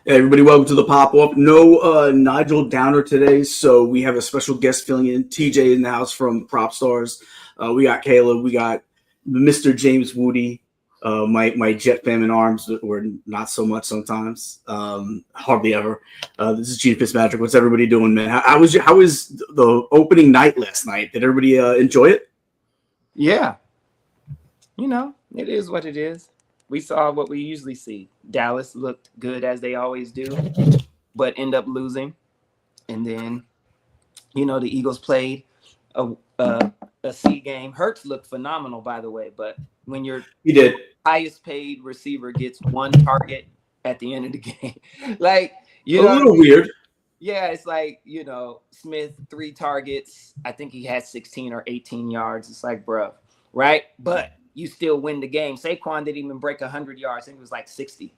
Hey, everybody, welcome to the pop up. No Nigel Downer today, so we have a special guest filling in. TJ in the house from Prop Stars. We got Caleb. We got Mr. James Woody. My Jet fam in arms, or not so much sometimes. Hardly ever. This is Gene Fitzmagic. What's everybody doing, man? How was the opening night last night? Did everybody enjoy it? Yeah, it is what it is. We saw what we usually see. Dallas looked good as they always do, but end up losing. And then, the Eagles played a a C game. Hurts looked phenomenal, by the way. But when your He did. highest paid receiver gets one target at the end of the game, like A little weird. Yeah, it's like, Smith, 3 targets. I think he had 16 or 18 yards. It's like, bruh, right? But you still win the game. Saquon didn't even break 100 yards. I think it was like 60.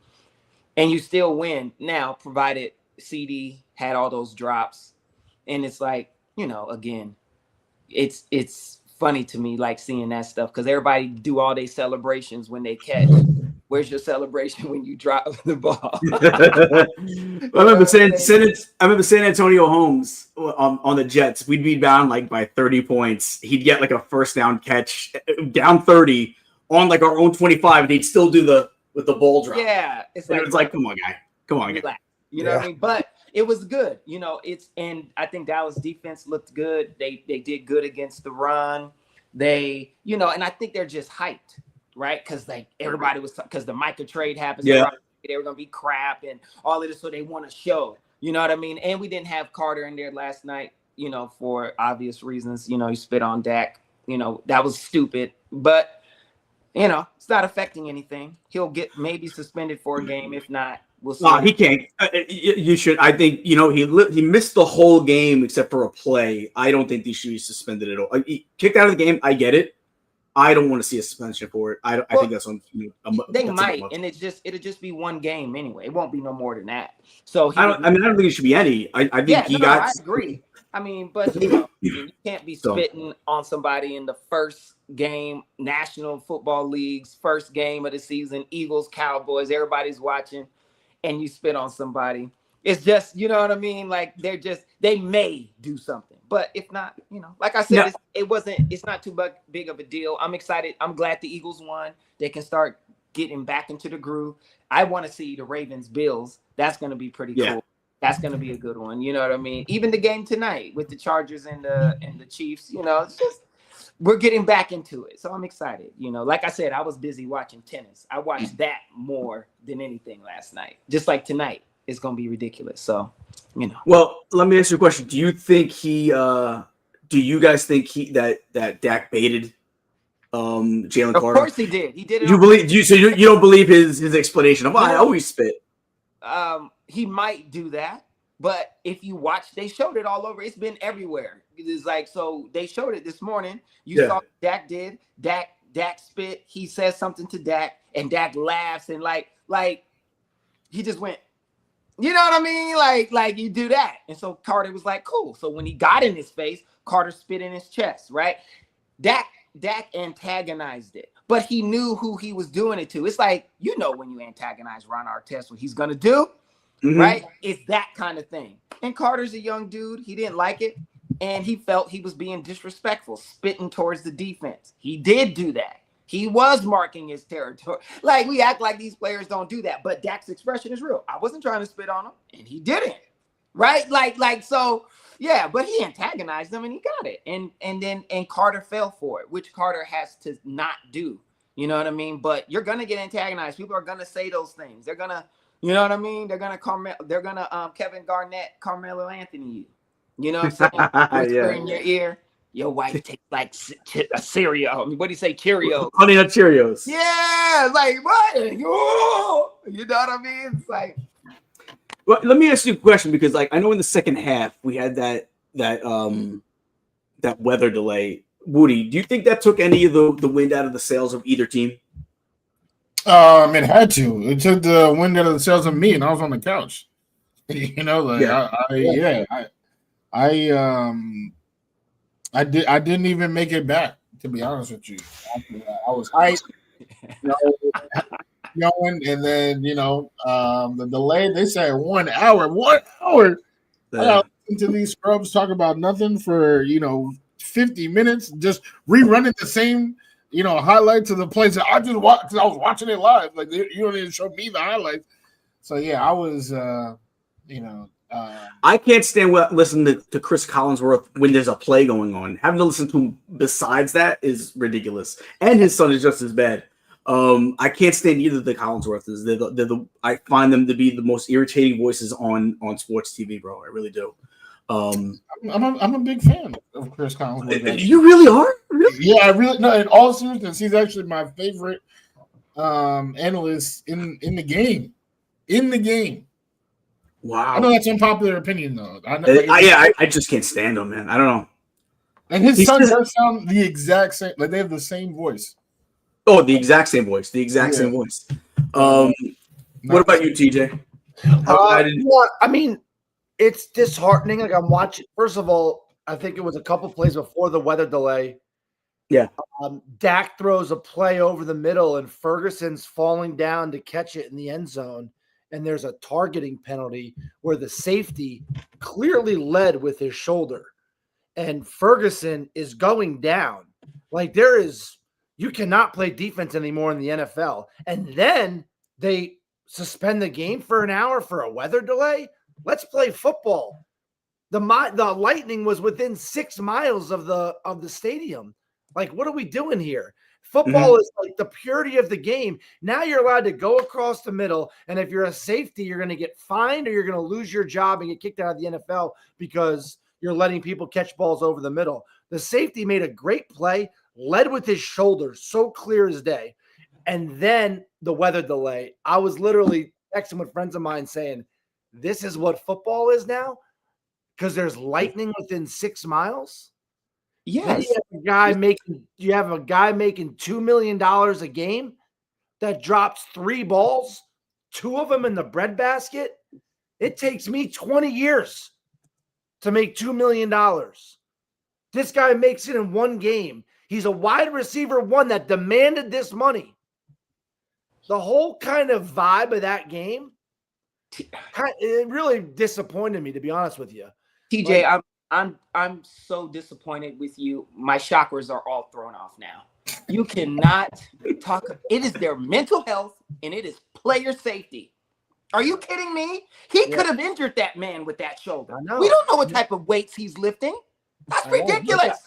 And you still win. Now, provided CD had all those drops. And it's like, again, it's funny to me, like seeing that stuff, because everybody do all their celebrations when they catch. Where's your celebration when you drop the ball? I remember San Antonio Holmes on the Jets. We'd be down like by 30 points. He'd get like a first down catch, down 30 on like our own 25, and he'd still do the with the ball drop. Yeah, it's like, come on, guy, come on, guy. You know what I mean? But it was good. And I think Dallas defense looked good. They did good against the run. They, and I think they're just hyped. Right, because like everybody was, because the Micah trade happened. Yeah, they were gonna be crap and all of this, so they want to show. You know what I mean? And we didn't have Carter in there last night. For obvious reasons. He spit on Dak. That was stupid. But it's not affecting anything. He'll get maybe suspended for a game. If not, we'll see. No, he can't. You should. I think he missed the whole game except for a play. I don't think he should be suspended at all. He kicked out of the game. I get it. I don't want to see a suspension for it. I think that's on. They might, and it'll just be one game anyway. It won't be no more than that. So I don't think it should be any. I think he got. I agree. I mean, but you can't be spitting on somebody in the first game, National Football League's first game of the season, Eagles, Cowboys, everybody's watching, and you spit on somebody. It's just, you know what I mean? Like they may do something, but if not, like I said, it's not too big of a deal. I'm excited. I'm glad the Eagles won. They can start getting back into the groove. I want to see the Ravens Bills. That's going to be pretty cool. That's going to be a good one. You know what I mean? Even the game tonight with the Chargers and the Chiefs, it's just, we're getting back into it. So I'm excited. Like I said, I was busy watching tennis. I watched that more than anything last night, just like tonight. It's going to be ridiculous. So, Well, let me ask you a question. Do you think do you guys think that Dak baited Jalen Carter? Of course he did. He did it. You don't believe his explanation of I always spit? He might do that, but if you watch, they showed it all over. It's been everywhere. It's like, so they showed it this morning. You saw Dak did. Dak spit. He says something to Dak, and Dak laughs and like he just went. You know what I mean? Like you do that. And so Carter was like, cool. So when he got in his face, Carter spit in his chest, right? Dak antagonized it, but he knew who he was doing it to. It's like, when you antagonize Ron Artest, what he's going to do, right? It's that kind of thing. And Carter's a young dude. He didn't like it. And he felt he was being disrespectful, spitting towards the defense. He did do that. He was marking his territory. Like, we act like these players don't do that, but Dak's expression is real. I wasn't trying to spit on him, and he didn't. Right? So, yeah, but he antagonized them, and he got it. And Carter fell for it, which Carter has to not do. You know what I mean? But you're gonna get antagonized. People are gonna say those things. They're gonna, you know what I mean? They're gonna Kevin Garnett, Carmelo Anthony you. You know what I'm saying? Whisper in your ear. Your wife tastes like a cereal. What do you say, Cheerios? Honey Nut Cheerios. Yeah, like what? You know what I mean? It's like. Well, let me ask you a question, because like I know in the second half we had that weather delay. Woody, do you think that took any of the wind out of the sails of either team? It had to. It took the wind out of the sails of me, and I was on the couch. I didn't even make it back, to be honest with you. I was hyped. going, and then the delay. They say 1 hour. 1 hour. I gotta listen to these scrubs talk about nothing for 50 minutes, just rerunning the same highlights of the plays that I just watched because I was watching it live. Like you don't even show me the highlights. So yeah, I was I can't stand listening to Chris Collinsworth when there's a play going on. Having to listen to him besides that is ridiculous. And his son is just as bad. I can't stand either of the Collinsworths. I find them to be the most irritating voices on sports TV, bro. I really do. I'm a big fan of Chris Collinsworth. You really are? Really? Yeah, I really no. In all seriousness, he's actually my favorite analyst in the game. In the game. Wow. I know that's unpopular opinion though. I just can't stand him, man. I don't know. And his son does sound the exact same. Like they have the same voice. Oh, the exact same voice. The exact same voice. What about you, TJ? I mean, it's disheartening. Like I'm watching. First of all, I think it was a couple plays before the weather delay. Yeah. Dak throws a play over the middle, and Ferguson's falling down to catch it in the end zone. And there's a targeting penalty where the safety clearly led with his shoulder. And Ferguson is going down. Like you cannot play defense anymore in the NFL. And then they suspend the game for an hour for a weather delay. Let's play football. The Lightning was within 6 miles of the stadium. Like, what are we doing here? Football is like the purity of the game. Now you're allowed to go across the middle, and if you're a safety, you're going to get fined or you're going to lose your job and get kicked out of the NFL because you're letting people catch balls over the middle. The safety made a great play, led with his shoulder, so clear as day. And then the weather delay. I was literally texting with friends of mine saying, this is what football is now? Because there's lightning within 6 miles? Yes. You have a guy making $2 million a game that drops 3 balls, 2 of them in the breadbasket. It takes me 20 years to make $2 million. This guy makes it in 1 game. He's a wide receiver 1 that demanded this money. The whole kind of vibe of that game, it really disappointed me, to be honest with you. TJ, I'm so disappointed with you. My chakras are all thrown off now. You cannot talk. It is their mental health and it is player safety. Are you kidding me? He could have injured that man with that shoulder. We don't know what type of weights he's lifting. That's ridiculous.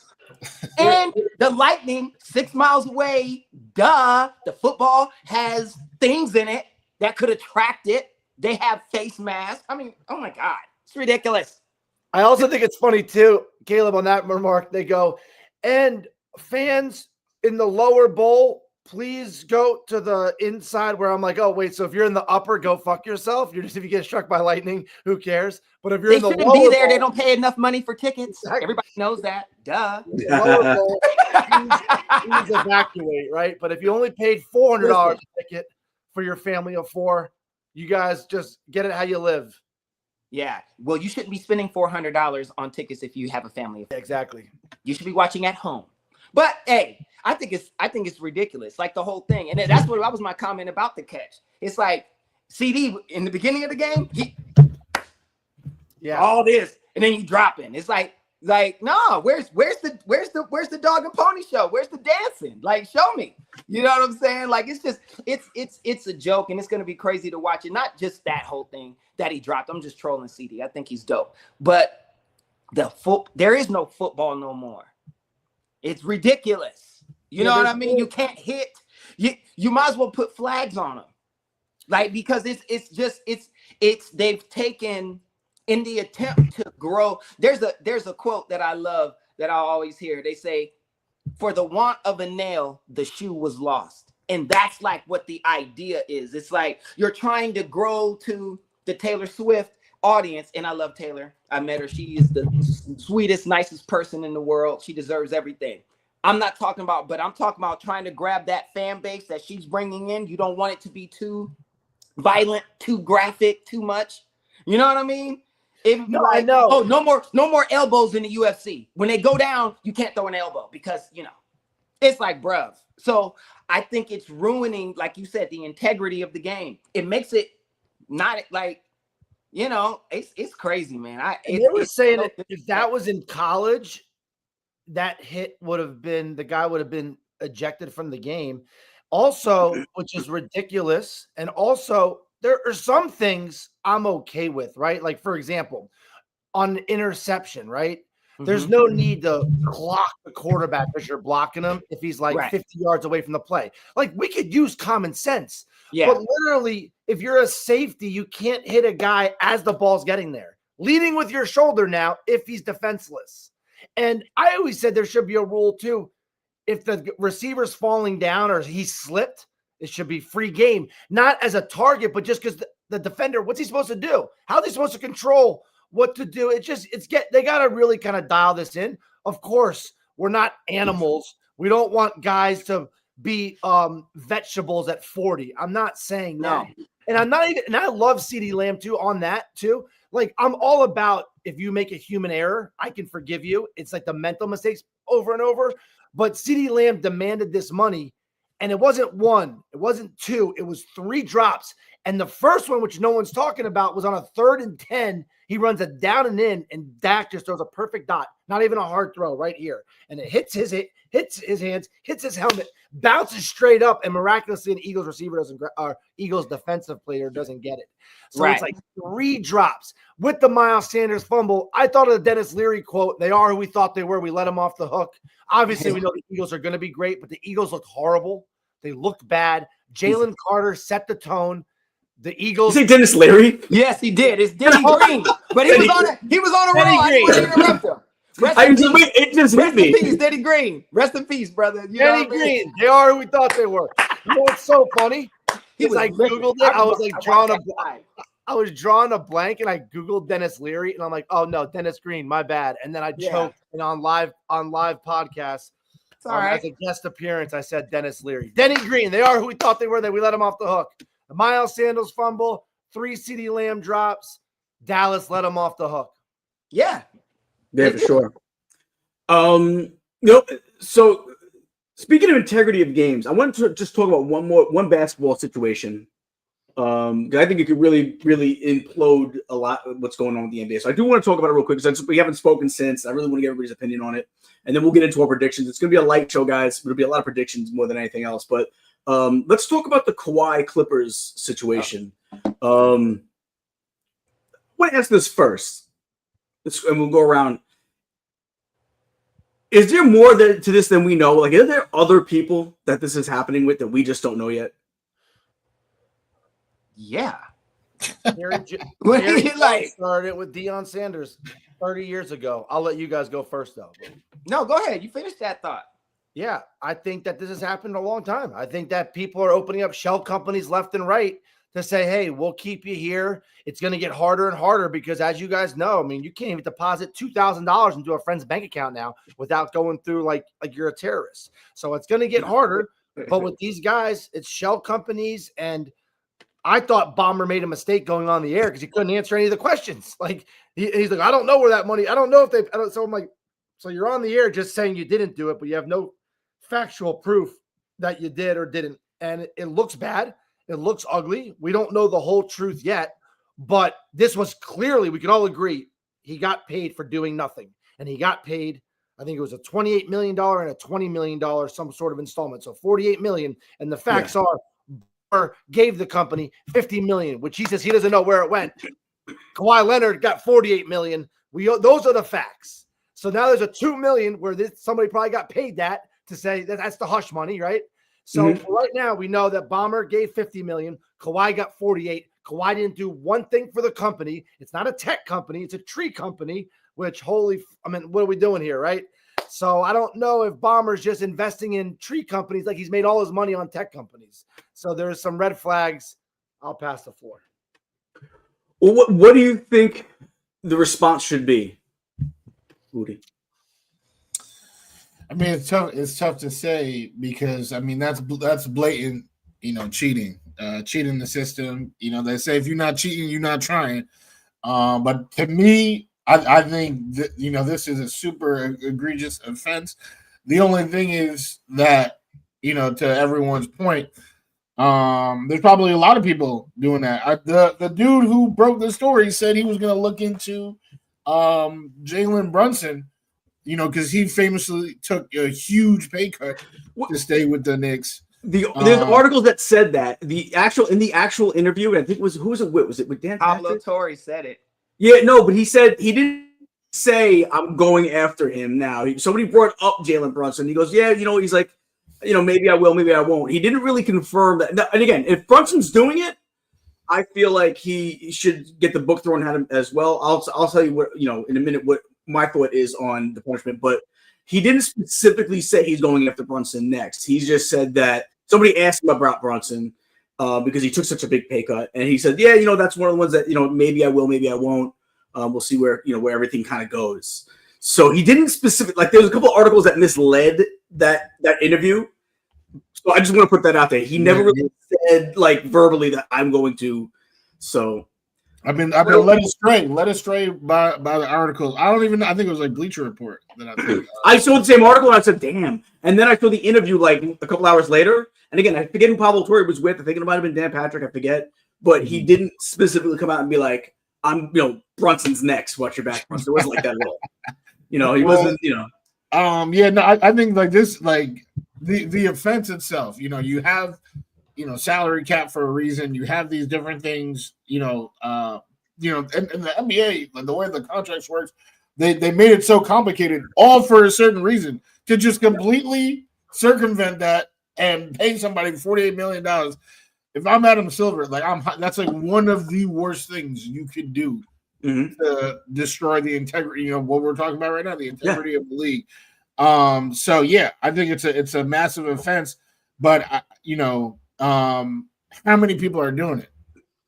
And the Lightning, 6 miles away, the football has things in it that could attract it. They have face masks. I mean, oh my God, it's ridiculous. I also think it's funny too, Caleb, on that remark, they go, and fans in the lower bowl, please go to the inside, where I'm like, oh, wait, so if you're in the upper, go fuck yourself. If you get struck by lightning, who cares? But if you're in the lower be there, bowl, they don't pay enough money for tickets. Exactly. Everybody knows that. Duh. Lower bowl, please evacuate, right? But if you only paid $400 a ticket for your family of 4, you guys just get it how you live. Yeah. Well, you shouldn't be spending $400 on tickets if you have a family. Exactly. You should be watching at home. But hey, I think it's ridiculous, like the whole thing. And that was my comment about the catch. It's like CD in the beginning of the game, all this, and then you drop in. It's like no, where's the dog and pony show? Where's the dancing? Like, show me. You know what I'm saying? Like, it's a joke, and it's gonna be crazy to watch it. Not just that whole thing that he dropped. I'm just trolling CD. I think he's dope. But there is no football no more. It's ridiculous. You know what I mean? You can't hit. You might as well put flags on them. Like, because it's they've taken, in the attempt to grow. There's a quote that I love that I always hear. They say, for the want of a nail, the shoe was lost. And that's like what the idea is. It's like you're trying to grow to the Taylor Swift audience. And I love Taylor. I met her. She is the sweetest, nicest person in the world. She deserves everything. I'm talking about trying to grab that fan base that she's bringing in. You don't want it to be too violent, too graphic, too much. You know what I mean? I know. Oh, no more elbows in the UFC. When they go down, you can't throw an elbow because, It's like, bruh. So I think it's ruining, like you said, the integrity of the game. It makes it not like, it's crazy, man. They were saying so if that was in college, that hit would have been, the guy would have been ejected from the game. Also, which is ridiculous. And also, there are some things I'm okay with, right? Like, for example, on interception, right? There's no need to clock the quarterback because you're blocking him if he's like 50 yards away from the play. Like, we could use common sense. Yeah. But literally, if you're a safety, you can't hit a guy as the ball's getting there. Leading with your shoulder now if he's defenseless. And I always said there should be a rule too. If the receiver's falling down or he slipped, it should be free game. Not as a target, but just because the defender, what's he supposed to do? How are they supposed to control what to do? They got to really kind of dial this in. Of course, we're not animals. We don't want guys to be vegetables at 40. I'm not saying that. And I love CeeDee Lamb too on that too. Like, I'm all about, if you make a human error, I can forgive you. It's like the mental mistakes over and over. But CeeDee Lamb demanded this money, and it wasn't one, it wasn't two, it was 3 drops. And the first one, which no one's talking about, was on a 3rd and 10. He runs a down and in, and Dak just throws a perfect dot, not even a hard throw right here. And it hits his hands, hits his helmet, bounces straight up, and miraculously an Eagles receiver Eagles defensive player doesn't get it. So It's like 3 drops. With the Miles Sanders fumble, I thought of the Dennis Leary quote, "They are who we thought they were. We let them off the hook." Obviously, we know the Eagles are going to be great, but the Eagles looked horrible. They looked bad. Jalen Carter set the tone. The Eagles. You say Dennis Leary? Yes, he did. It's Denny Green, but he was on a roll. I didn't want to interrupt him. It just hit me. Rest in peace, Denny Green. Rest in peace, brother. Denny Green. They are who we thought they were. You know what's so funny? I Googled it. I was like drawing a blank, and I Googled Dennis Leary, and I'm like, oh no, Dennis Green, my bad. And then I choked, and on live podcasts, as a guest appearance, I said Dennis Leary. Denny Green. They are who we thought they were. We let them off the hook. The Miles Sanders fumble, 3 CeeDee Lamb drops. Dallas let them off the hook. Yeah, for sure. So speaking of integrity of games, I wanted to just talk about one basketball situation. Because I think it could really, really implode a lot of what's going on with the NBA. So I do want to talk about it real quick because we haven't spoken since. I really want to get everybody's opinion on it. And then we'll get into our predictions. It's going to be a light show, guys. It'll be a lot of predictions more than anything else. But let's talk about the Kawhi Clippers situation. I want to ask this first, and we'll go around. Is there more to this than we know? Like, are there other people that this is happening with that we just don't know yet? Yeah. Jerry started with Deion Sanders 30 years ago. I'll let you guys go first, though. No, go ahead. You finish that thought. Yeah, I think that this has happened a long time. I think that people are opening up shell companies left and right to say, hey, we'll keep you here. It's going to get harder and harder because, as you guys know, I mean, you can't even deposit $2,000 into a friend's bank account now without going through like you're a terrorist. So it's going to get harder. But with these guys, it's shell companies. And I thought Bomber made a mistake going on the air because he couldn't answer any of the questions. Like he's like, I don't know where that money. I don't know if they. So I'm like, so you're on the air just saying you didn't do it, but you have no factual proof that you did or didn't. And it looks bad. It looks ugly. We don't know the whole truth yet, but this was clearly, we can all agree, he got paid for doing nothing. And he got paid, I think it was a $28 million and a $20 million, some sort of installment. So $48 million. And the facts are, Burr gave the company $50 million, which he says he doesn't know where it went. Kawhi Leonard got $48 million. Those are the facts. So now there's a $2 million where somebody probably got paid that to say that's the hush money, right? So right now we know that Bomber gave $50 million. Kawhi got 48. Kawhi didn't do one thing for the company. It's not a tech company. It's a tree company, which what are we doing here, right? So I don't know if Bomber's just investing in tree companies like he's made all his money on tech companies. So there's some red flags. I'll pass the floor. Well, what do you think the response should be, Woody? I mean, it's tough. It's tough to say because I mean that's blatant, cheating, cheating the system. They say if you're not cheating, you're not trying. But to me, I think that, this is a super egregious offense. The only thing is that, to everyone's point, there's probably a lot of people doing that. The dude who broke the story said he was going to look into Jalen Brunson, because he famously took a huge pay cut to stay with the Knicks. There's articles that said that in the actual interview, and I think who was it with? Was it with Dan Pablo Patrick? Torre said it. Yeah, no, but he said he didn't say I'm going after him now. Somebody brought up Jalen Brunson. He goes, yeah, he's like, maybe I will, maybe I won't. He didn't really confirm that. And again, if Brunson's doing it, I feel like he should get the book thrown at him as well. I'll tell you what, in a minute what my thought is on the punishment, but he didn't specifically say he's going after Brunson next. He just said that somebody asked him about Brunson because he took such a big pay cut, and he said, yeah, that's one of the ones that, maybe I will, maybe I won't. We'll see where everything kind of goes. So he didn't there was a couple of articles that misled that interview. So I just want to put that out there. He never really said verbally that I'm going to. So I've been led astray by the articles. I think it was like Bleacher Report that I think. I saw the same article and I said, damn. And then I saw the interview a couple hours later. And again, I forget who Pablo Torre was with. I think it might have been Dan Patrick. I forget. But he didn't specifically come out and be like, I'm, Brunson's next. Watch your back, Brunson. It wasn't like that at all. He wasn't, I think this, the offense itself, you have, salary cap for a reason. You have these different things, and the NBA, the way the contracts works, they made it so complicated, all for a certain reason, to just completely circumvent that and pay somebody $48 million. If I'm Adam Silver, that's one of the worst things you could do to destroy the integrity, what we're talking about right now, the integrity of the league. So yeah, I think it's a massive offense, but how many people are doing it?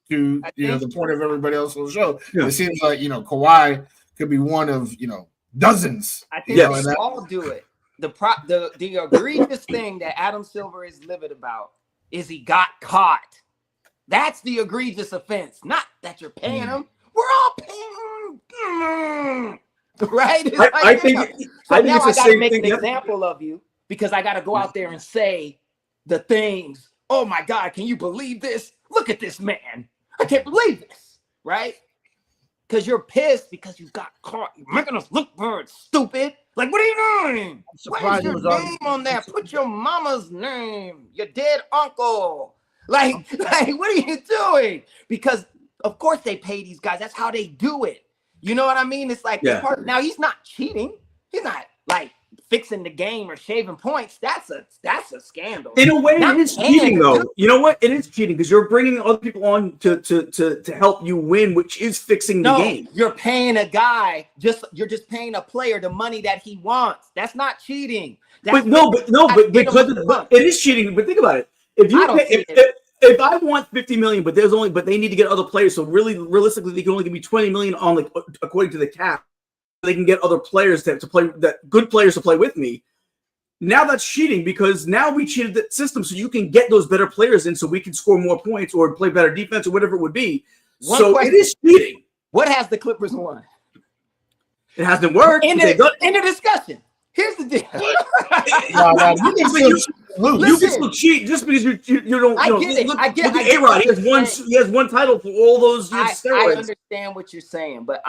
To the point of everybody else on the show, it seems like Kawhi could be one of dozens. I think we all do it. The egregious thing that Adam Silver is livid about is he got caught. That's the egregious offense. Not that you're paying him. We're all paying him. Right? I think it's the same make thing. An example of you because I got to go out there and say the things. Oh my God, can you believe this? Look at this man. I can't believe this. Right? Because you're pissed because you got caught. You're making us look good, stupid. What are you doing? Where's your name on that? Put your mama's name, your dead uncle. What are you doing? Because of course they pay these guys. That's how they do it. You know what I mean? It's now he's not cheating. He's not fixing the game or shaving points. That's a scandal. In a way, it is cheating, though. You know what? It is cheating because you're bringing other people on to help you win, which is fixing the game. You're paying a guy. You're just paying a player the money that he wants. That's not cheating. Because it is cheating. But think about it. If I want $50 million, but they need to get other players. So realistically, they can only give me $20 million on according to the cap. They can get other players to play, that good players to play with me. Now that's cheating because now we cheated the system so you can get those better players in so we can score more points or play better defense or whatever it would be. It is cheating. What has the Clippers won? It hasn't worked. In the discussion. Here's the deal. You can still cheat just because you don't. I get it. Look at A-Rod. He has one title for all those years. I understand what you're saying, but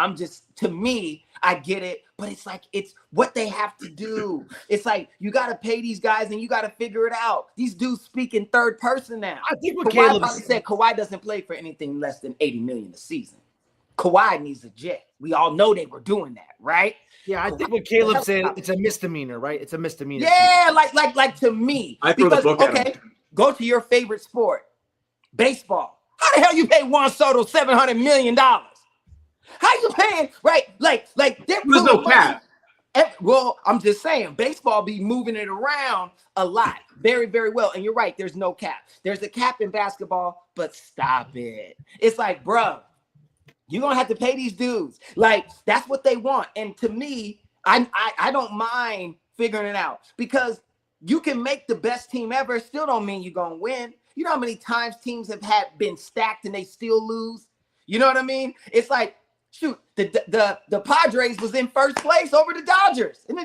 to me, I get it. But it's what they have to do. It's you got to pay these guys and you got to figure it out. These dudes speak in third person now. I think what Kawhi probably said Kawhi doesn't play for anything less than $80 million a season. Kawhi needs a jet. We all know they were doing that, right? Yeah, I think what Caleb said, it's a misdemeanor, right? It's a misdemeanor. Yeah, like to me. I threw the book at him. Go to your favorite sport, baseball. How the hell you pay Juan Soto $700 million? How you paying, right? There's no cap. Well, I'm just saying, baseball be moving it around a lot, very, very well. And you're right, there's no cap. There's a cap in basketball, but stop it. It's bro, you're going to have to pay these dudes. That's what they want. And to me, I don't mind figuring it out because you can make the best team ever. Still don't mean you're going to win. You know how many times teams have been stacked and they still lose? You know what I mean? It's shoot, the Padres was in first place over the Dodgers. And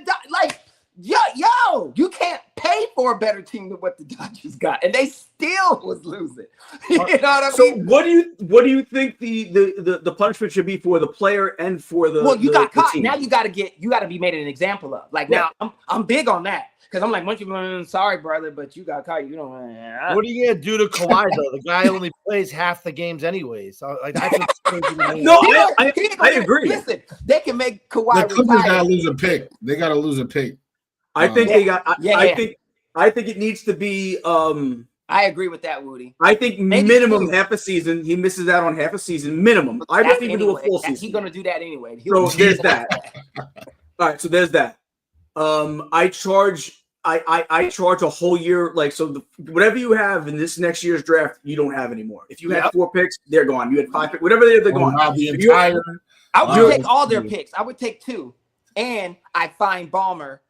Yo, you can't pay for a better team than what the Dodgers got, and they still was losing. You know what I So mean? what do you think the punishment should be for the player and for the Well, you got caught. team? Now you got to be made an example of. Like now, I'm big on that because I'm like, once you sorry, brother, but you got caught. You don't. What are you gonna do to Kawhi though? The guy only plays half the games anyway. So like that's what's crazy to me. No, I agree. Listen, they can make Kawhi The Clippers retire. gotta lose a pick. They gotta lose a pick. I think they got. Yeah. I think it needs to be. I agree with that, Woody. I think Maybe minimum 2. half a season. He misses out on half a season minimum. I wouldn't even do a full season. He's gonna do that anyway. So there's that. All right, so there's that. I charge a whole year, like, so whatever you have in this next year's draft, you don't have anymore. If you had 4 picks, they're gone. You had 5 picks, whatever they're gone. The entire. I would take all their picks. I would take 2, and I find Ballmer,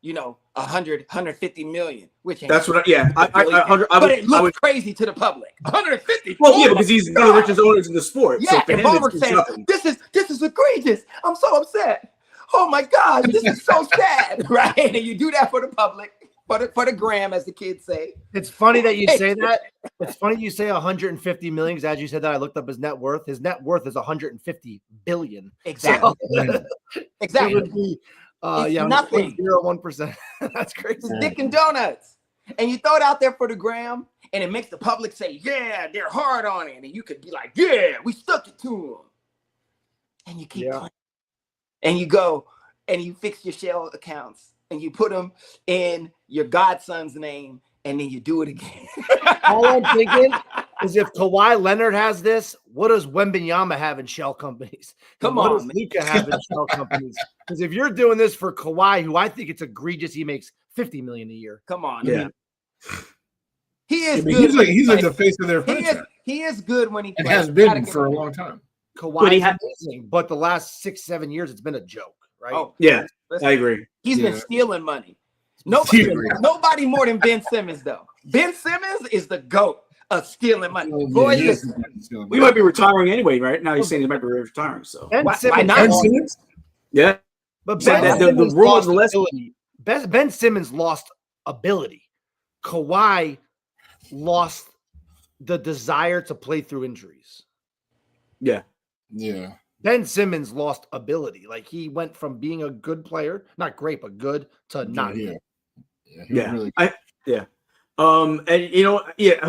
150 million, which ain't that's what. but it looks crazy to the public. 150. Well, yeah, because he's one of the richest owners in the sport. Yeah, so for and him, Ballmer it's saying nothing. this is egregious. I'm so upset. Oh my gosh, this is so sad, right? And you do that for the public, for the gram, as the kids say. It's funny that you say that. It's funny you say 150 million, because as you said that, I looked up his net worth. His net worth is 150 billion. Exactly. So, Exactly. It would be, nothing. 0.01%. That's crazy. It's Dick and Donuts. And you throw it out there for the gram, and it makes the public say, yeah, they're hard on it. And you could be like, yeah, we stuck it to them. And you keep playing. And you go and you fix your shell accounts and you put them in your godson's name, and then you do it again. All I'm thinking is, if Kawhi Leonard has this, what does Wembanyama have in shell companies? Come what on, does Luka have in shell companies? Because if you're doing this for Kawhi, who I think it's egregious, he makes 50 million a year. Come on. Yeah. He is good. He's like the face of their franchise. He is good when he and plays. has been for a long time. Kawhi is amazing, but the last 6-7 years, it's been a joke, right? Oh, yeah, listen, I agree. He's been stealing money. Nobody more than Ben Simmons, though. Ben Simmons is the GOAT of stealing money. Boy, we might be retiring anyway, right? Now he's saying he might be retiring. So why not? Ben Simmons? Yeah. But Ben Simmons lost ability. Kawhi lost the desire to play through injuries. Yeah. Ben Simmons lost ability. Like, he went from being a good player, not great, but good, to not good. Really and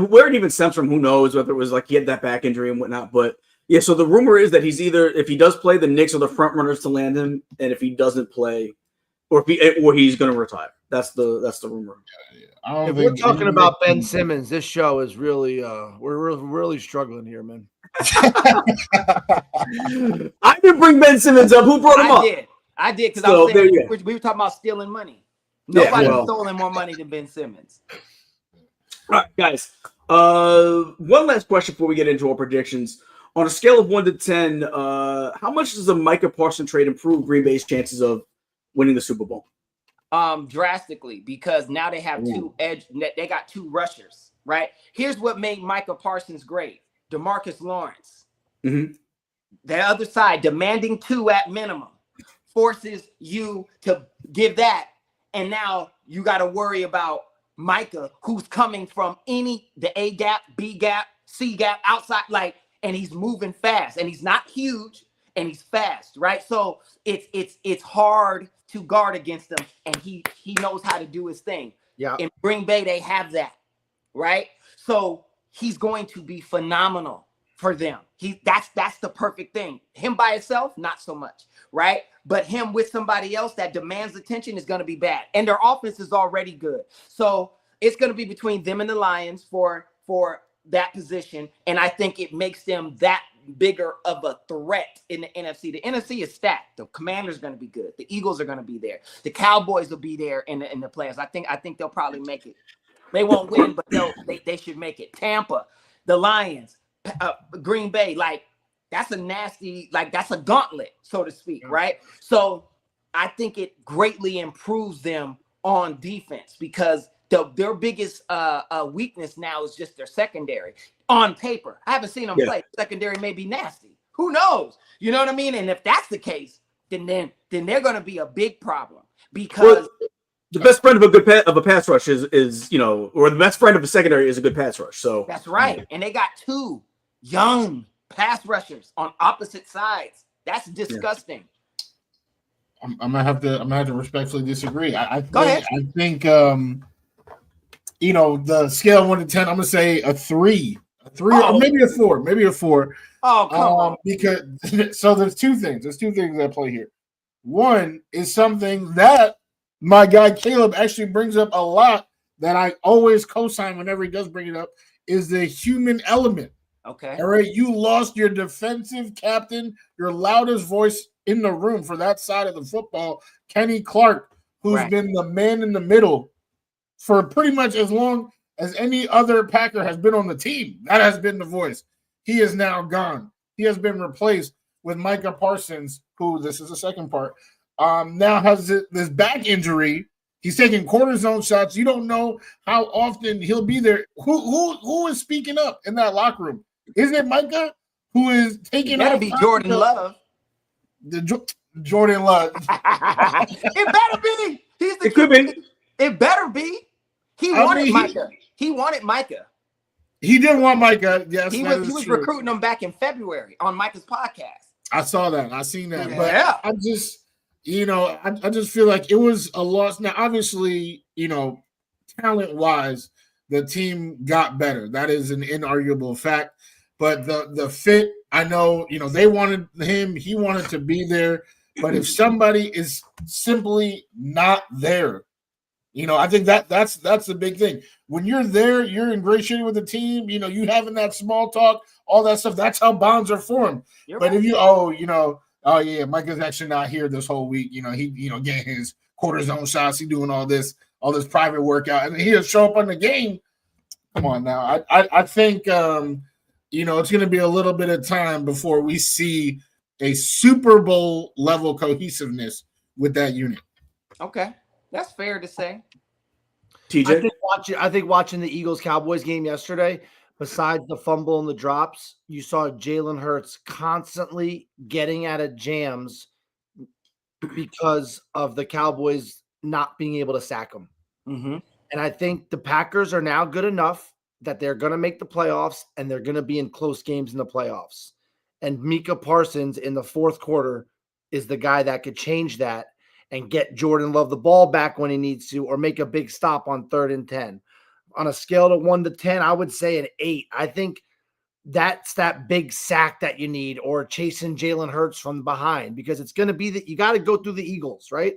where it even stems from, who knows, whether it was like he had that back injury and whatnot. But yeah, so the rumor is that he's either, if he does play, the Knicks are the front runners to land him, and if he doesn't play, or he's going to retire. That's the rumor. If we're talking about Ben Simmons, this show is really we're really struggling here, man. I didn't bring Ben Simmons up. Who brought him up? I did, because I was saying we were talking about stealing money. Nobody's stolen more money than Ben Simmons. All right, guys. One last question before we get into our predictions. On a scale of 1 to 10, how much does the Micah Parsons trade improve Green Bay's chances of winning the Super Bowl? Drastically, because now they have they got 2 rushers, right? Here's what made Micah Parsons great. DeMarcus Lawrence. Mm-hmm. The other side, demanding 2 at minimum, forces you to give that. And now you got to worry about Micah, who's coming from the A gap, B gap, C gap, outside, and he's moving fast, and he's not huge, and he's fast, right? So it's hard to guard against him, and he knows how to do his thing. Yeah. In Green Bay, they have that, right? So he's going to be phenomenal for them. That's the perfect thing. Him by himself, not so much, right? But him with somebody else that demands attention is going to be bad. And their offense is already good. So it's going to be between them and the Lions for that position. And I think it makes them that bigger of a threat in the NFC. The NFC is stacked. The Commanders are going to be good. The Eagles are going to be there. The Cowboys will be there in the playoffs. I think they'll probably make it. They won't win, but they should make it. Tampa, the Lions, Green Bay, that's a nasty, that's a gauntlet, so to speak, right? So I think it greatly improves them on defense, because their biggest weakness now is just their secondary. On paper, I haven't seen them play. Secondary may be nasty. Who knows? You know what I mean? And if that's the case, then they're going to be a big problem, because The best friend of a pass rush is or the best friend of a secondary is a good pass rush. So that's right. And they got 2 young pass rushers on opposite sides. That's disgusting. I'm gonna have to respectfully disagree. I think the scale of 1 to 10, I'm gonna say a 3, or maybe a 4, Oh, come on. Because so there's two things at play here. One is something that my guy Caleb actually brings up a lot that I always co-sign whenever he does bring it up, is the human element. Okay. All right. You lost your defensive captain, your loudest voice in the room for that side of the football, Kenny Clark, who's been the man in the middle for pretty much as long as any other Packer has been on the team. That has been the voice. He is now gone. He has been replaced with Micah Parsons, who, this is the second part, now has this back injury. He's taking cortisone shots. You don't know how often he'll be there. Who is speaking up in that locker room? Isn't it Micah who is taking? It better be Jordan Love. Jordan Love. It better be. It could be. It better be. He wanted Micah. He wanted Micah. He did want Micah. Yes, he was recruiting him back in February on Micah's podcast. I saw that. I seen that. Yeah. But I just, I just feel like it was a loss. Now, obviously, talent-wise, the team got better. That is an inarguable fact. But the fit, I know, they wanted him. He wanted to be there. But if somebody is simply not there, I think that's the big thing. When you're there, you're ingratiating with the team. You having that small talk, all that stuff. That's how bonds are formed. But if Micah's actually not here this whole week. He getting his cortisone shots. He doing all this private workout, and he'll show up on the game. Come on now. I think it's going to be a little bit of time before we see a Super Bowl level cohesiveness with that unit. Okay. That's fair to say. TJ? I think watching the Eagles-Cowboys game yesterday, besides the fumble and the drops, you saw Jalen Hurts constantly getting out of jams because of the Cowboys not being able to sack him. Mm-hmm. And I think the Packers are now good enough that they're going to make the playoffs and they're going to be in close games in the playoffs. And Micah Parsons in the fourth quarter is the guy that could change that and get Jordan Love the ball back when he needs to, or make a big stop on 3rd and 10. On a scale of 1 to 10, I would say an 8. I think that's that big sack that you need, or chasing Jalen Hurts from behind, because it's going to be that you got to go through the Eagles, right?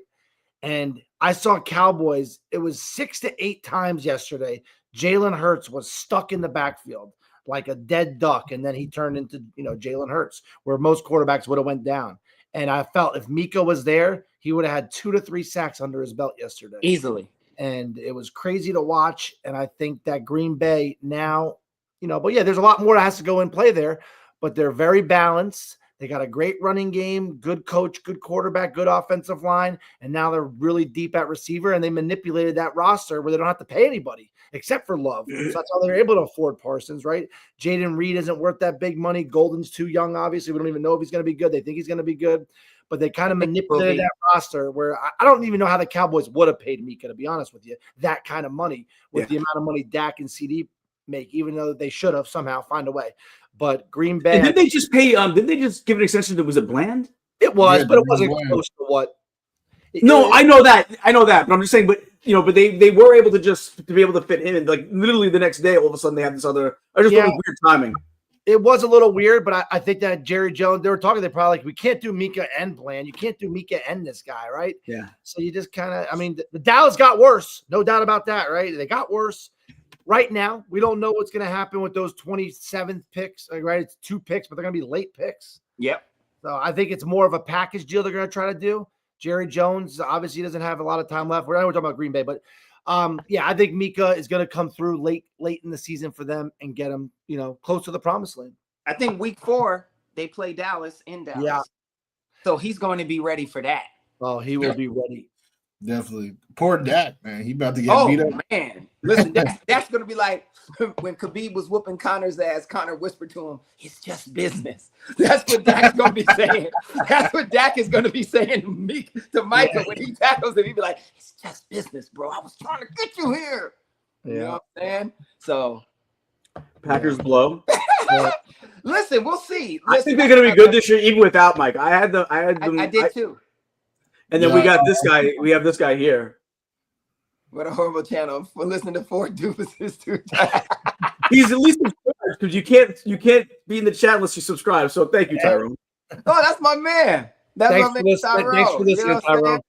And I saw Cowboys. It was 6 to 8 times yesterday. Jalen Hurts was stuck in the backfield like a dead duck, and then he turned into Jalen Hurts, where most quarterbacks would have went down. And I felt if Mika was there, he would have had 2 to 3 sacks under his belt yesterday. Easily. And it was crazy to watch. And I think that Green Bay now, but yeah, there's a lot more that has to go in play there. But they're very balanced. They got a great running game, good coach, good quarterback, good offensive line. And now they're really deep at receiver. And they manipulated that roster where they don't have to pay anybody except for Love. So that's how they're able to afford Parsons, right? Jaden Reed isn't worth that big money. Golden's too young, obviously. We don't even know if he's going to be good. They think he's going to be good. But they kind of manipulated that roster where I don't even know how the Cowboys would have paid Mika, to be honest with you, that kind of money with the amount of money Dak and CD make, even though they should have somehow find a way. But Green Bay. And did they just pay? Did they just give an extension that was it Bland? It was, but it wasn't close to what. I know that. But I'm just saying. But but they were able to be able to fit him in. Like literally the next day, all of a sudden they had this other. I just thought it was weird timing. It was a little weird, but I think that Jerry Jones, they were talking, they're probably like, we can't do Mika and Bland. You can't do Mika and this guy, right? Yeah. So you just kind of, the Dallas got worse. No doubt about that, right? They got worse. Right now, we don't know what's going to happen with those 27th picks, right? It's 2 picks, but they're going to be late picks. Yep. So I think it's more of a package deal they're going to try to do. Jerry Jones, obviously, doesn't have a lot of time left. We're talking about Green Bay, but I think Mika is going to come through late in the season for them and get them, close to the promised land. I think week 4 they play Dallas in Dallas. Yeah. So he's going to be ready for that. Oh, he will be ready. Definitely. Poor Dak, man. He about to get beat up. Oh man, listen, that's gonna be like when Khabib was whooping Connor's ass. Connor whispered to him, "It's just business." That's what Dak's gonna be saying. That's what Dak is gonna be saying to Micah when he tackles him. He'd be like, "It's just business, bro. I was trying to get you here." You know what I'm saying? So Packers blow. Listen, we'll see. I think they're gonna be good this year, even without Mike. I did too. And then we got this guy. We have this guy here. What a horrible channel for listening to four doofuses too. He's at least subscribed because you can't be in the chat unless you subscribe. So thank you, Tyrone. Oh, that's my man. That's Thanks my man, Tyrone. Thanks for listening, Tyrone.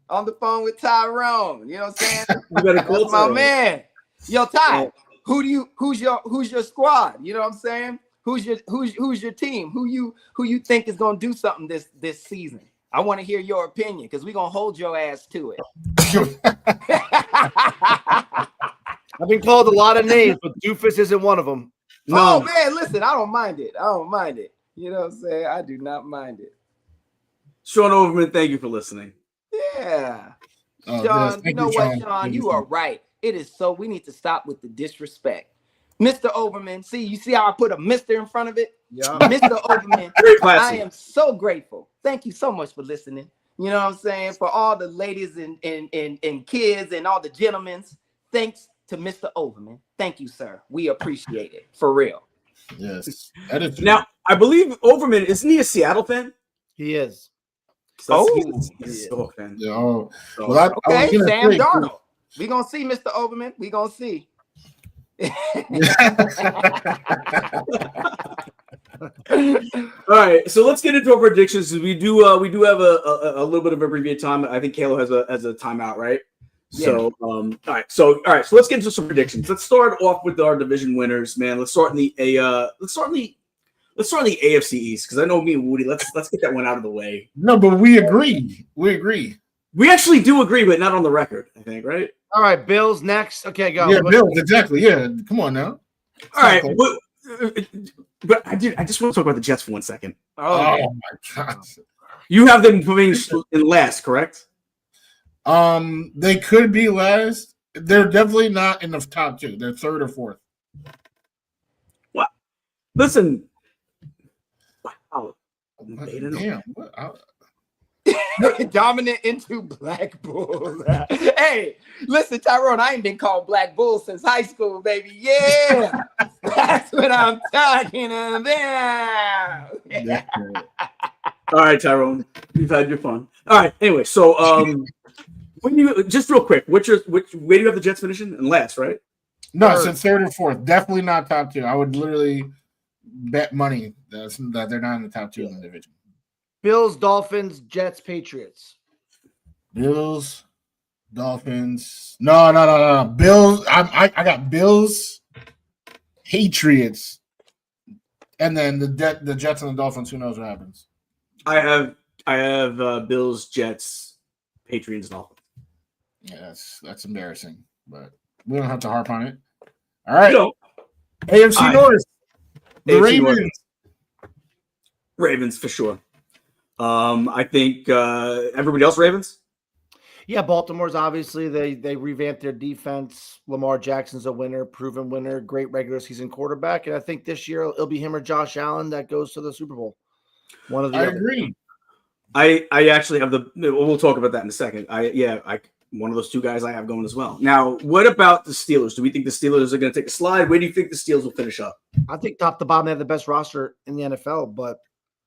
On the phone with Tyrone. You know what I'm saying? You better call that's my man. Yo, Ty, who's your squad? You know what I'm saying? Who's your team? Who you think is gonna do something this season? I want to hear your opinion because we're gonna hold your ass to it. I've been called a lot of names, but Doofus isn't one of them. No. Oh man, listen, I don't mind it. You know what I'm saying? I do not mind it. Sean Overman, thank you for listening. Yeah. Sean, you know what, Sean? You are right. It is so we need to stop with the disrespect. Mr. Overman, you see how I put a Mr. in front of it? Yeah. Mr. Overman, I am so grateful. Thank you so much for listening. You know what I'm saying? For all the ladies and kids and all the gentlemen, thanks to Mr. Overman. Thank you, sir. We appreciate it. For real. Yes. That is true. Now, I believe Overman, isn't he a Seattle fan? He is. So he's a Seattle fan. Yeah. Well, okay, Sam Darnold. We're going to see, Mr. Overman. We're going to see. All right, so let's get into our predictions. We do have a little bit of abbreviated time. I think Kayla has a timeout, right? Yeah. So all right, so let's get into some predictions. Let's start off with our division winners, man. Let's start in the AFC East because I know me and Woody. Let's get that one out of the way. No, but we agree. We actually do agree, but not on the record. I think, right? All right, Bills next. Okay, go. Yeah, Bills, exactly. Yeah, come on now. All right, but I just want to talk about the Jets for 1 second. Oh my God! You have them coming in last, correct? They could be last. They're definitely not in the top two. They're third or fourth. What? Listen. Wow. Damn. Dominant into Black Bulls. Hey, listen, Tyrone, I ain't been called Black Bull since high school, baby. Yeah, that's what I'm talking about. All right, Tyrone, you've had your fun. All right. Anyway, so when you just real quick, where do you have the Jets finishing? In last, right? No, it's third or fourth. Definitely not top two. I would literally bet money that they're not in the top two in the division. Bills, Dolphins, Jets, Patriots. Bills, Dolphins. No. Bills. I got Bills, Patriots, and then the Jets and the Dolphins. Who knows what happens? I have Bills, Jets, Patriots, Dolphins. Yeah, that's embarrassing, but we don't have to harp on it. All right. AFC North. The Ravens. Ravens for sure. I think everybody else Ravens. Yeah, Baltimore's obviously they revamped their defense. Lamar Jackson's a winner, proven winner, great regular season quarterback, and I think this year it'll be him or Josh Allen that goes to the Super Bowl. One of the other. Agree. I actually have we'll talk about that in a second. One of those two guys I have going as well. Now, what about the Steelers? Do we think the Steelers are going to take a slide? Where do you think the Steelers will finish up? I think top to bottom they have the best roster in the NFL, but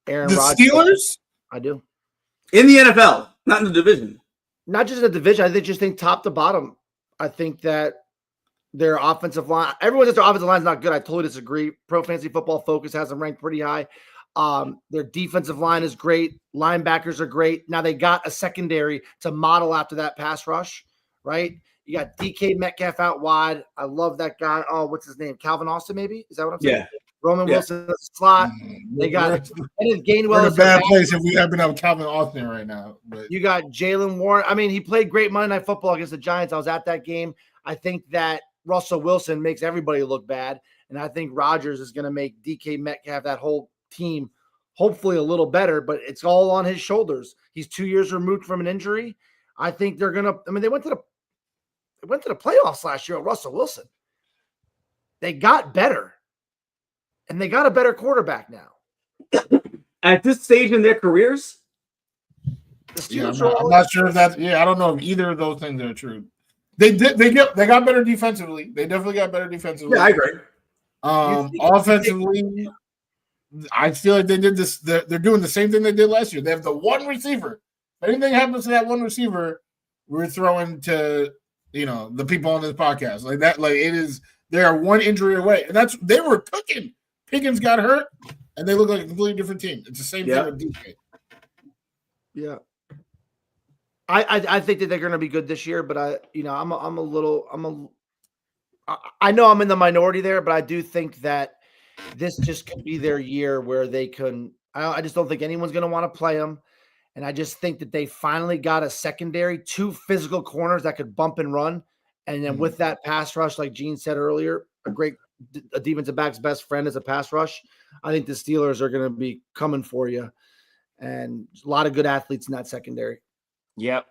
Aaron Rodgers. Steelers? I do. In the NFL, not in the division. Not just in the division. I just think top to bottom. I think that their offensive line, everyone says their offensive line is not good. I totally disagree. Pro Fantasy Football Focus has them ranked pretty high. Their defensive line is great. Linebackers are great. Now they got a secondary to model after that pass rush, right? You got DK Metcalf out wide. I love that guy. Oh, what's his name? Calvin Austin, maybe? Is that what I'm saying? Yeah. Roman Wilson in the slot. They got Gainwell. We're in a bad place if we happen to have Calvin Austin right now. But you got Jalen Warren. I mean, he played great Monday Night Football against the Giants. I was at that game. I think that Russell Wilson makes everybody look bad, and I think Rodgers is going to make DK Metcalf, that whole team, hopefully a little better, but it's all on his shoulders. He's 2 years removed from an injury. I think they're gonna. I mean, they went to the playoffs last year with Russell Wilson. They got better, and they got a better quarterback now. At this stage in their careers, I'm not sure if that's. Yeah, I don't know if either of those things are true. They got better defensively. They definitely got better defensively. Yeah, I agree. Offensively, I feel like they did this. They're doing the same thing they did last year. They have the one receiver. If anything happens to that one receiver, we're throwing to the people on this podcast like that. Like it is, they are one injury away, and they were cooking. Pickens got hurt, and they look like a completely different team. It's the same thing with DK. Yeah. I think that they're going to be good this year, but I know I'm in the minority there, but I do think that this just could be their year where they can. I just don't think anyone's going to want to play them, and I just think that they finally got a secondary, 2 physical corners that could bump and run, and then with that pass rush, like Gene said earlier, a defensive back's best friend is a pass rush. I think the Steelers are going to be coming for you, and a lot of good athletes in that secondary. Yep.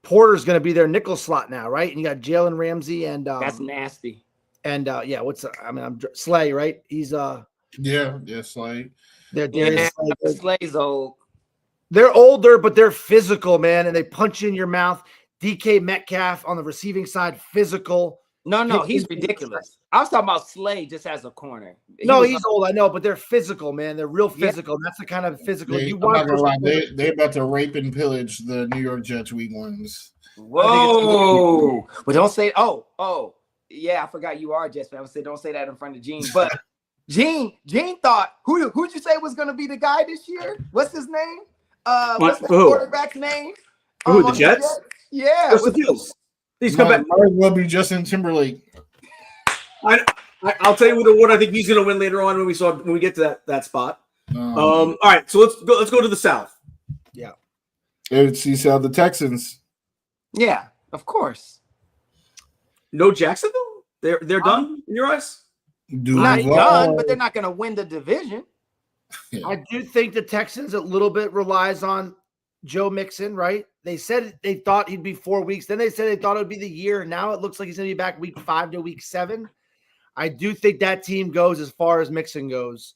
Porter's going to be their nickel slot now, right? And you got Jalen Ramsey and that's nasty. And I'm Slay, right? He's Slay. Slay's old. They're older, but they're physical, man, and they punch you in your mouth. DK Metcalf on the receiving side, physical. No, he's ridiculous. I was talking about Slay just as a corner. He's old, I know, but they're physical, man. They're real physical. Yeah. That's the kind of physical you want. I'm not gonna lie. They're about to rape and pillage the New York Jets week 1s. Whoa! But don't say. Oh, yeah. I forgot you are a Jets fan. I would say don't say that in front of Gene. But Gene thought who'd you say was going to be the guy this year? What's his name? What's the quarterback's name? Who the Jets? Yeah. What's the deal? He's come back. Might well be Justin Timberlake. I'll tell you what I think he's going to win later on when we get to that spot. All right, so let's go to the South. Yeah. AFC South, the Texans. Yeah, of course. No Jacksonville? They're done in your eyes? Not done, but they're not going to win the division. Yeah. I do think the Texans a little bit relies on Joe Mixon, right? They said they thought he'd be 4 weeks. Then they said they thought it would be the year. Now it looks like he's going to be back week 5 to week 7. I do think that team goes as far as Mixon goes.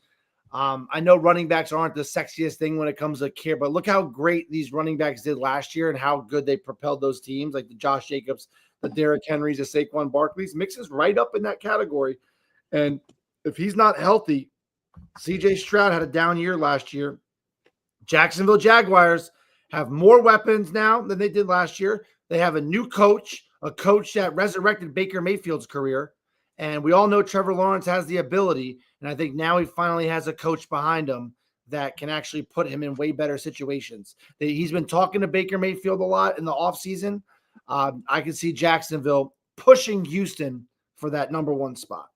I know running backs aren't the sexiest thing when it comes to care, but look how great these running backs did last year and how good they propelled those teams, like the Josh Jacobs, the Derrick Henrys, the Saquon Barkleys. Mixon's right up in that category. And if he's not healthy, CJ Stroud had a down year last year. Jacksonville Jaguars have more weapons now than they did last year. They have a new coach, a coach that resurrected Baker Mayfield's career. And we all know Trevor Lawrence has the ability. And I think now he finally has a coach behind him that can actually put him in way better situations. He's been talking to Baker Mayfield a lot in the offseason. I can see Jacksonville pushing Houston for that number 1 spot.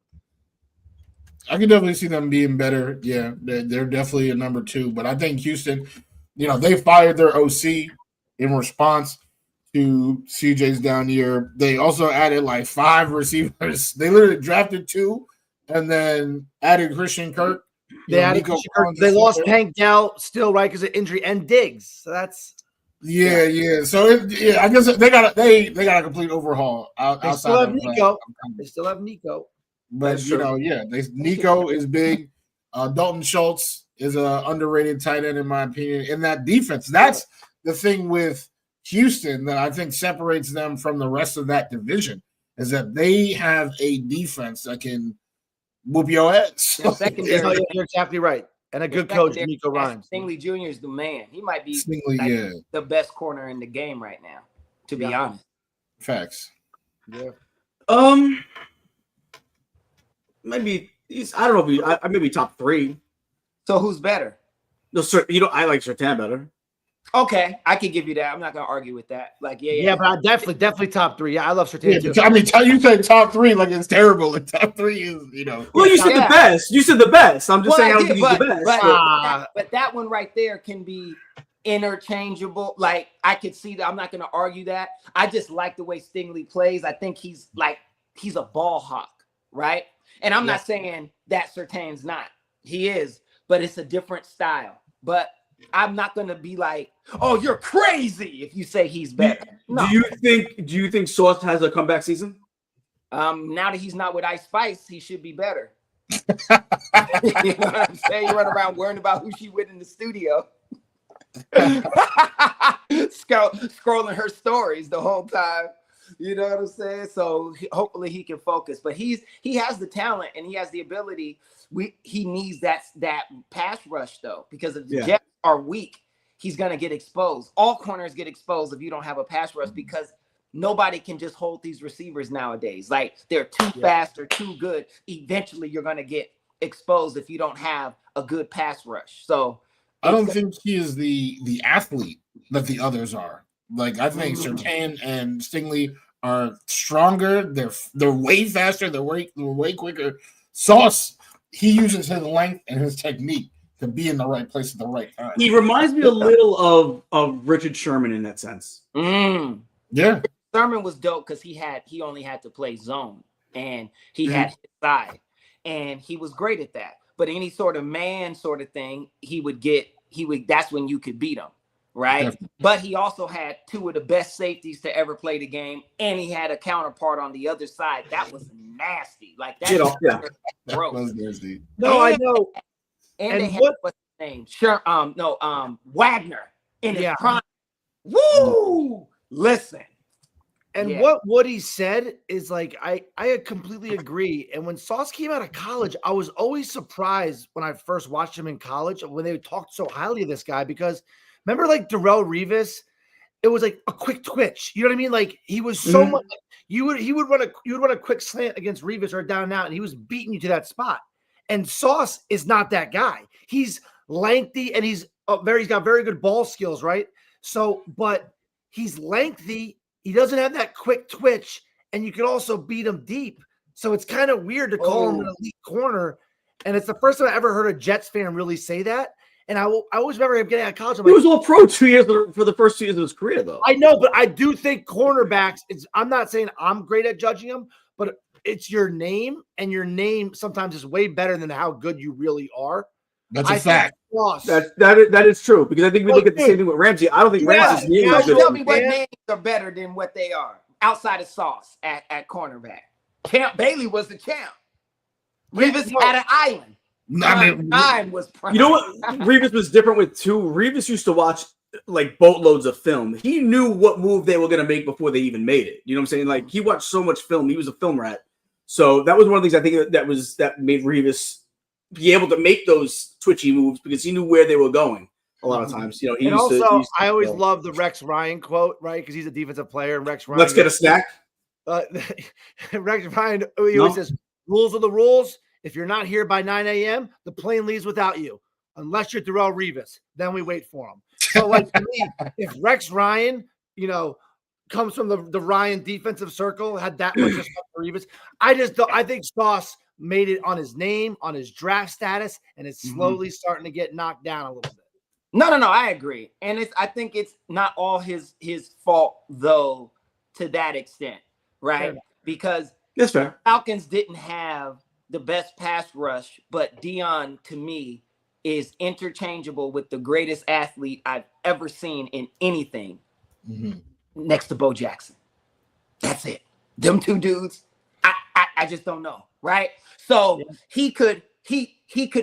I can definitely see them being better. Yeah, they're definitely a number 2. But I think Houston, they fired their OC in response to CJ's down year. They also added like 5 receivers. They literally drafted 2 and then added Christian Kirk. They lost Tank Dell still, right, because of injury, and Diggs. So that's yeah. So I guess they got a complete overhaul. They still have Nico. They still have Nico. But Nico is big. Dalton Schultz is an underrated tight end in my opinion. In that defense, that's the thing with Houston that I think separates them from the rest of that division is that they have a defense that can whoop your ass. You're exactly right. And a good coach, Nico Rhymes. Stingley Jr. is the man. He might be the best corner in the game right now, to be honest. Facts. Yeah. Maybe I don't know. Maybe top 3. So who's better? No, sir. I like Surtain better. Okay, I can give you that. I'm not gonna argue with that. Like, yeah. But I definitely top 3. Yeah, I love Surtain too. I mean, you say top 3 like it's terrible. And top 3 is, Well, you said the best. You said the best. I'm just saying I don't think he's the best. But that one right there can be interchangeable. Like, I could see that. I'm not gonna argue that. I just like the way Stingley plays. I think he's a ball hawk, right? And I'm not saying that Surtain's not. He is, but it's a different style. But I'm not going to be like, Oh, you're crazy if you say he's better. Do you think Sauce has a comeback season? Now that he's not with Ice Spice, he should be better. You know what I'm saying? You run around worrying about who she with in the studio. Scrolling her stories the whole time. You know what I'm saying? So hopefully he can focus. But he has the talent and he has the ability. He needs that pass rush though, because if the Jets are weak, he's gonna get exposed. All corners get exposed if you don't have a pass rush, because nobody can just hold these receivers nowadays. Like, they're too fast or too good. Eventually you're gonna get exposed if you don't have a good pass rush. So I don't think he is the athlete that the others are. Like, I think Surtain and Stingley are stronger. They're way faster. They're way quicker. Sauce, he uses his length and his technique to be in the right place at the right time. He reminds me a little of Richard Sherman in that sense. Yeah. Sherman was dope because he only had to play zone, and he had his side, and he was great at that. But any sort of man sort of thing, that's when you could beat him, right? Definitely. But he also had two of the best safeties to ever play the game, and he had a counterpart on the other side that was nasty. Like, that was nasty. No, I know. And they had, what's his name? Sure, Wagner in his prime. Woo! Listen. And what Woody said is, like, I completely agree. And when Sauce came out of college, I was always surprised when I first watched him in college when they talked so highly of this guy, because remember, like, Darrelle Revis, it was like a quick twitch. You know what I mean? Like, he was so much. You would run a quick slant against Revis or down and out, and he was beating you to that spot. And Sauce is not that guy. He's lengthy and he's got very good ball skills, right? So, but he's lengthy. He doesn't have that quick twitch, and you can also beat him deep. So it's kind of weird to call him an elite corner. And it's the first time I ever heard a Jets fan really say that. And I always remember him getting out of college. He was all pro 2 years for the first 2 years of his career, though. I know, but I do think cornerbacks, I'm not saying I'm great at judging them, but it's your name, and your name sometimes is way better than how good you really are. That's a fact. That is true, because I think we look at the same thing with Ramsey. I don't think Ramsey's name is good. Tell me what names are better than what they are outside of Sauce at cornerback. Camp Bailey was the champ. Revis had an island. Time was prime. You know what? Revis was different with too. Revis used to watch like boatloads of film. He knew what move they were going to make before they even made it. You know what I'm saying? Like, he watched so much film. He was a film rat. So that was one of the things I think that made Revis be able to make those twitchy moves, because he knew where they were going a lot of times. You know, I always love the Rex Ryan quote, right? Because he's a defensive player, and Rex Ryan. Let's get a snack. Rex Ryan always says, "Rules are the rules. If you're not here by 9 a.m., the plane leaves without you, unless you're Darrelle Revis. Then we wait for him." So, like, to me, if Rex Ryan, comes from the Ryan defensive circle, had that much respect for Revis, I think Sauce made it on his name, on his draft status, and it's slowly starting to get knocked down a little bit. No, I agree. And I think it's not all his fault, though, to that extent, right? Because the Falcons didn't have the best pass rush, but Dion, to me, is interchangeable with the greatest athlete I've ever seen in anything next to Bo Jackson. That's it. Them two dudes, I just don't know, right? So he could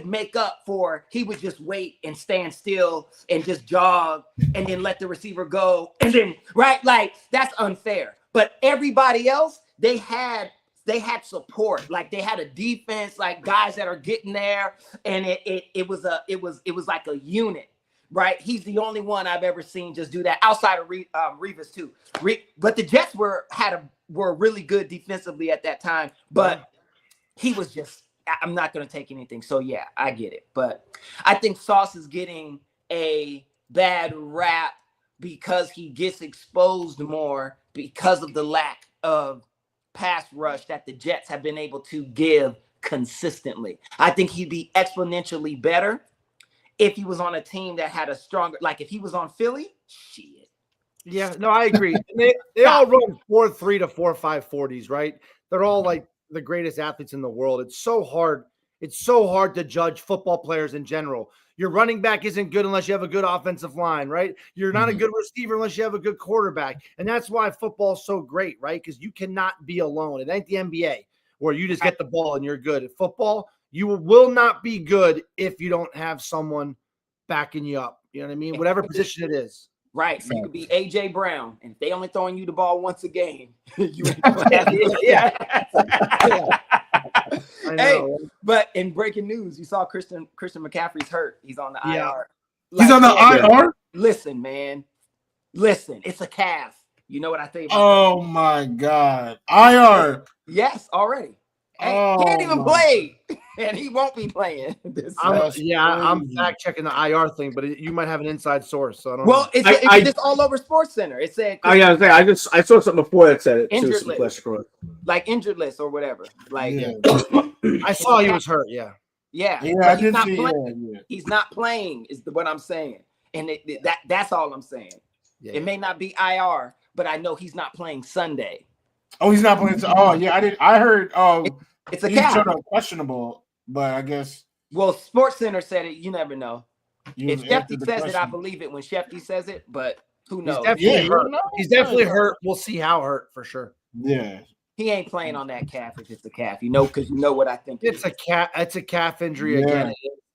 make up for, he would just wait and stand still and just jog and then let the receiver go. And then, right? Like, that's unfair. But everybody else, they had support. Like, they had a defense, like guys that are getting there. And it was like a unit, right? He's the only one I've ever seen just do that, outside of Revis too. But the Jets were really good defensively at that time. But he was just, I'm not going to take anything. So, yeah, I get it. But I think Sauce is getting a bad rap because he gets exposed more because of the lack of pass rush that the Jets have been able to give consistently. I think he'd be exponentially better if he was on a team that had a stronger, like if he was on Philly, shit. Yeah, no, I agree. They all run 4.3 to 4.5 40s, right? They're all like the greatest athletes in the world. It's so hard. It's so hard to judge football players in general. Your running back isn't good unless you have a good offensive line, right? You're not a good receiver unless you have a good quarterback. And that's why football is so great, right? Because you cannot be alone. It ain't the NBA where you just get the ball and you're good. At football, you will not be good if you don't have someone backing you up. You know what I mean? Whatever position it is. Right. You could be AJ Brown, and if they only throwing you the ball once a game, you ain't gonna have it. Hey, but in breaking news, you saw Christian McCaffrey's hurt. He's on the IR. He's on the IR? Listen, man. Listen, it's a calf. You know what I think about Oh my God. IR. Yes, already. Hey, he ain't even played, and he won't be playing. I'm fact checking the IR thing, but you might have an inside source, so I don't know. Well, it's just all over Sports Center. It said, I saw something before that said it. Injured list, like injured list or whatever. Like I saw he was hurt. Yeah. I did see. He's not playing. Is what I'm saying, and that's all I'm saying. Yeah. It may not be IR, but I know he's not playing Sunday. Oh, he's not playing. Oh, yeah, I did. I heard. It's a cap. Questionable, but I guess. Well, Sports Center said it. You never know. If Shefty says it, I believe it when Shefty says it. But who knows? He's definitely hurt. We'll see how hurt for sure. Yeah. He ain't playing on that calf if it's a calf. You know, because you know what I think. It's a calf. It's a calf injury again.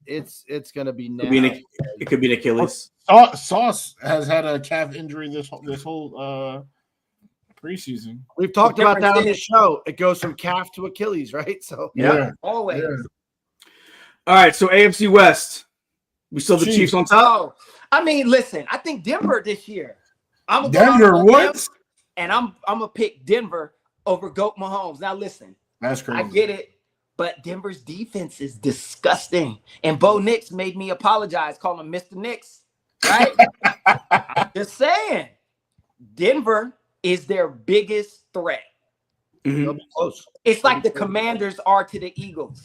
It's gonna be now. It could be an Achilles. Sauce has had a calf injury this whole preseason. We've talked about that on the show. It goes from calf to Achilles, right? So always. Yeah. All right, so AFC West. We still the Chiefs on top. I mean, listen, I think Denver this year. I'm Denver what? And I'm gonna pick Denver over Goat Mahomes. Now listen, that's crazy. I get it, but Denver's defense is disgusting. And Bo Nix made me apologize, call him Mr. Nix. Right? I'm just saying, Denver is their biggest threat. Mm-hmm. Close. It's like the Commanders are to the Eagles.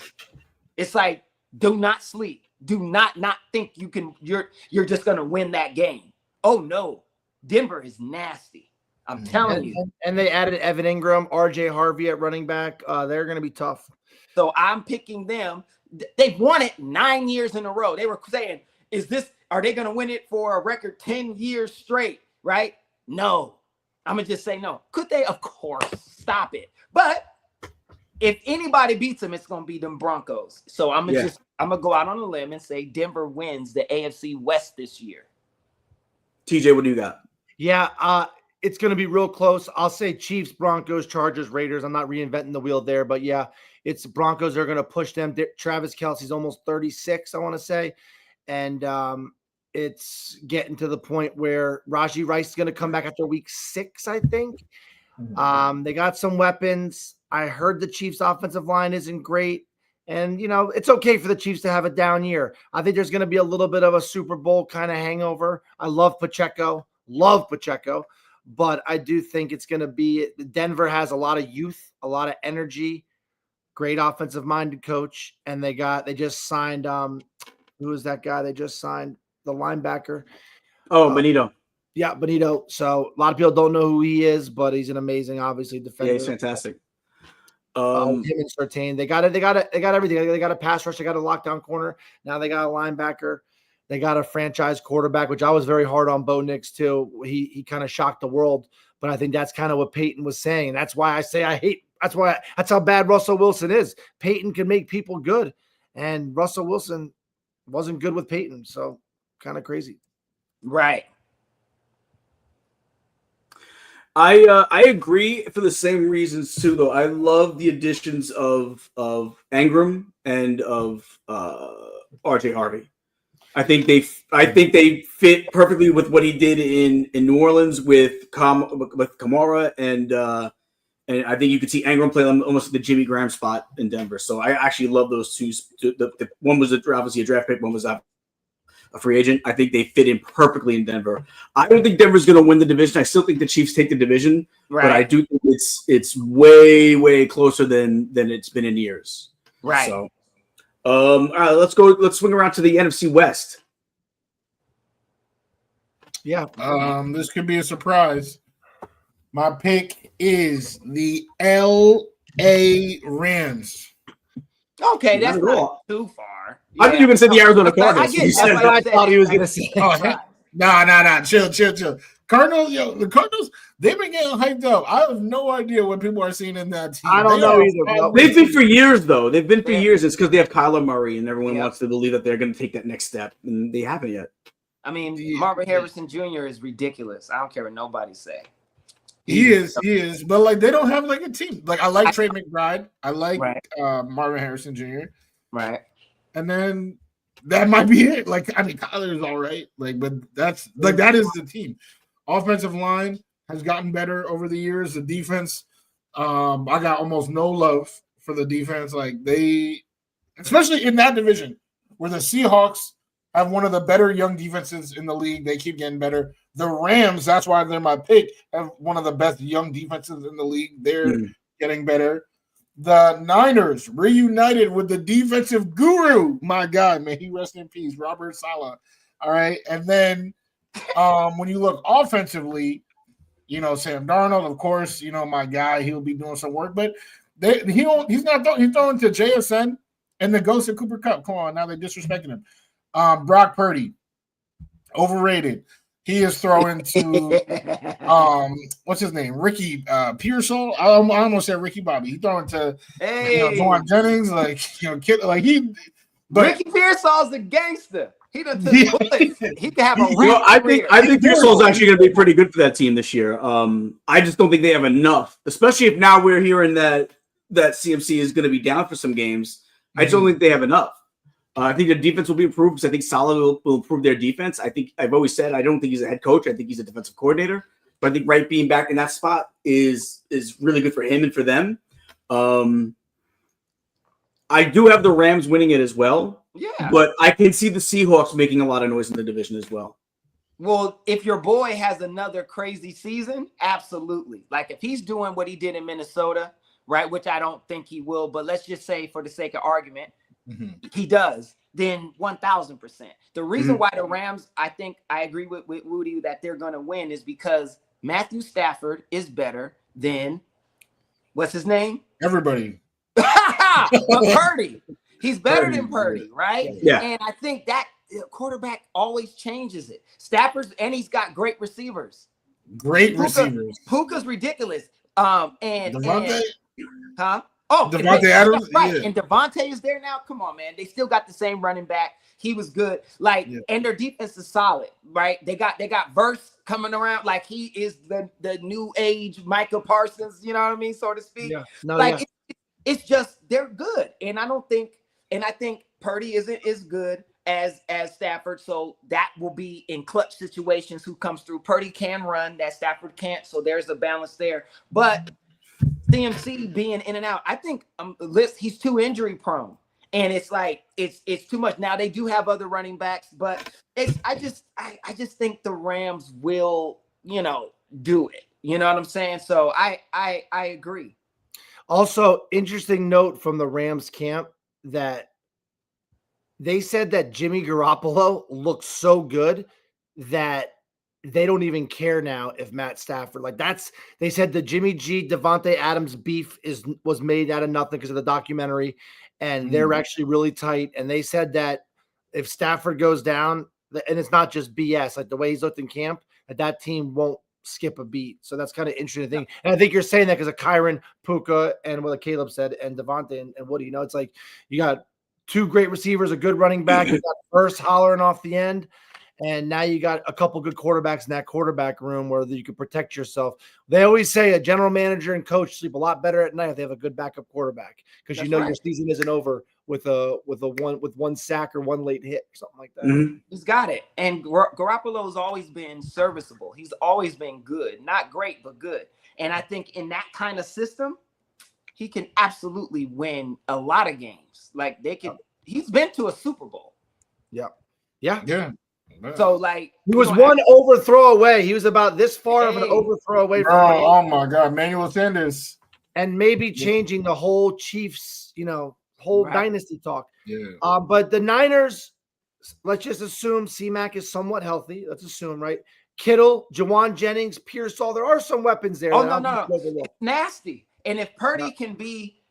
It's like, do not sleep. Do not think you can. You're just gonna win that game. Oh no, Denver is nasty. I'm telling you. And they added Evan Ingram, RJ Harvey at running back. They're gonna be tough. So I'm picking them. They've won it 9 years in a row. They were saying, are they gonna win it for a record 10 years straight? Right? No. I'm gonna just say no. Could they? Of course. Stop it. But if anybody beats them, it's gonna be them Broncos. So I'm gonna go out on a limb and say Denver wins the AFC West this year. TJ, what do you got? Yeah, it's gonna be real close. I'll say Chiefs, Broncos, Chargers, Raiders. I'm not reinventing the wheel there, but yeah, it's Broncos are gonna push them. Travis Kelce's almost 36, I want to say, and it's getting to the point where Rajee Rice is going to come back after week 6, I think. They got some weapons. I heard the Chiefs' offensive line isn't great. And, it's okay for the Chiefs to have a down year. I think there's going to be a little bit of a Super Bowl kind of hangover. I love Pacheco, but I do think it's going to be – Denver has a lot of youth, a lot of energy, great offensive-minded coach, and they just signed who is that guy they just signed? The linebacker. Benito. Yeah, Benito. So a lot of people don't know who he is, but he's an amazing, obviously, defender. Yeah, he's fantastic. Him and Surtain. They got everything. They got a pass rush. They got a lockdown corner. Now they got a linebacker. They got a franchise quarterback, which I was very hard on Bo Nix too. He kind of shocked the world, but I think that's kind of what Peyton was saying. And that's why I say I hate. That's how bad Russell Wilson is. Peyton can make people good, and Russell Wilson wasn't good with Peyton. So kind of crazy. Right. I agree for the same reasons too, though. I love the additions of Ingram and of RJ Harvey. I think they fit perfectly with what he did in New Orleans with Kamara, and I think you could see Ingram play almost the Jimmy Graham spot in Denver. So I actually love those two. The one was obviously a draft pick, one was a free agent. I think they fit in perfectly in Denver. I don't think Denver's going to win the division. I still think the Chiefs take the division, right. But I do think it's way, way closer than it's been in years. Right. So, all right, let's go. Let's swing around to the NFC West. Yeah. This could be a surprise. My pick is the LA Rams. Okay, that's not too far. I thought you were going to say the Arizona Cardinals. get You said that's what I thought he was going to say. Nah. Chill. Cardinals, the Cardinals, they've been getting hyped up. I have no idea what people are seeing in that team. I don't know either. They've been for years, though. They've been for years. It's because they have Kyler Murray, and everyone wants to believe that they're going to take that next step, and they haven't yet. I mean, Marvin Harrison Jr. is ridiculous. I don't care what nobody say. He is, but like they don't have like a team. Like I like Trey McBride, I like Marvin Harrison Jr. Right, and then that might be it. Like I mean, Kyler is all right. Like, but that's like that is the team. Offensive line has gotten better over the years. The defense, I got almost no love for the defense. Like they, especially in that division where the Seahawks have one of the better young defenses in the league. They keep getting better. The Rams, that's why they're my pick, have one of the best young defenses in the league. They're getting better. The Niners reunited with the defensive guru. My God, may he rest in peace, Robert Saleh. All right. And then when you look offensively, you know, Sam Darnold, of course, you know, my guy, he'll be doing some work, but he's throwing to JSN and the ghost of Cooper Kupp. Come on, now they're disrespecting him. Brock Purdy, overrated. He is throwing to what's his name? Ricky Pearsall. I almost said Ricky Bobby. He's throwing to Juwan Jennings, Ricky Pearsall's a gangster. He done took bullets. He could have a rap I think Pearsall's actually going to be pretty good for that team this year. I just don't think they have enough, especially if now we're hearing that CMC is going to be down for some games. I just don't think they have enough. I think the defense will be improved because I think Saleh will improve their defense. I think I've always said I don't think he's a head coach. I think he's a defensive coordinator. But I think Wright being back in that spot is really good for him and for them. I do have the Rams winning it as well. Yeah. But I can see the Seahawks making a lot of noise in the division as well. Well, if your boy has another crazy season, absolutely. Like if he's doing what he did in Minnesota, right, which I don't think he will, but let's just say for the sake of argument, he does, then 1,000%. The reason why the Rams, I think I agree with Woody that they're going to win is because Matthew Stafford is better than, what's his name? Everybody. Purdy. He's better than Purdy, right? Yeah. And I think that quarterback always changes it. Stafford's, and he's got great receivers. Puka's ridiculous. And Devontae? Devontae Adams, right? Yeah. And Devontae is there now. Come on, man. They still got the same running back. He was good. And their defense is solid, right? They got Verse coming around. Like he is the new age Micah Parsons. You know what I mean, so to speak. Yeah. It's just they're good, and I think Purdy isn't as good as Stafford. So that will be in clutch situations. Who comes through? Purdy can run that Stafford can't. So there's a balance there, but. CMC being in and out, I think he's too injury prone, and it's like it's too much. Now they do have other running backs, but I just think the Rams will do it. You know what I'm saying? So I agree. Also, interesting note from the Rams camp that they said that Jimmy Garoppolo looks so good that they don't even care now if Matt Stafford they said the Jimmy G Devontae Adams beef was made out of nothing because of the documentary, and they're actually really tight. And they said that if Stafford goes down, and it's not just BS, like the way he's looked in camp, that team won't skip a beat. So that's kind of interesting thing. And I think you're saying that because of Kyron, Puka, and what Caleb said, and Devontae and Woody. It's like you got two great receivers, a good running back, you got Burst hollering off the end. And now you got a couple good quarterbacks in that quarterback room where you can protect yourself. They always say a general manager and coach sleep a lot better at night if they have a good backup quarterback because your season isn't over with one sack or one late hit or something like that. He's got it. And Garoppolo's always been serviceable. He's always been good, not great but good. And I think in that kind of system, he can absolutely win a lot of games. Like he's been to a Super Bowl. Yeah. So he was one overthrow away. He was about this far of an overthrow away from oh my God, Manuel Sanders. And maybe changing the whole Chiefs, whole dynasty talk. Yeah. But the Niners, let's just assume C-Mac is somewhat healthy. Let's assume, right? Kittle, Juwan Jennings, Pearsall. There are some weapons there. Oh, no. It's nasty. And if Purdy can be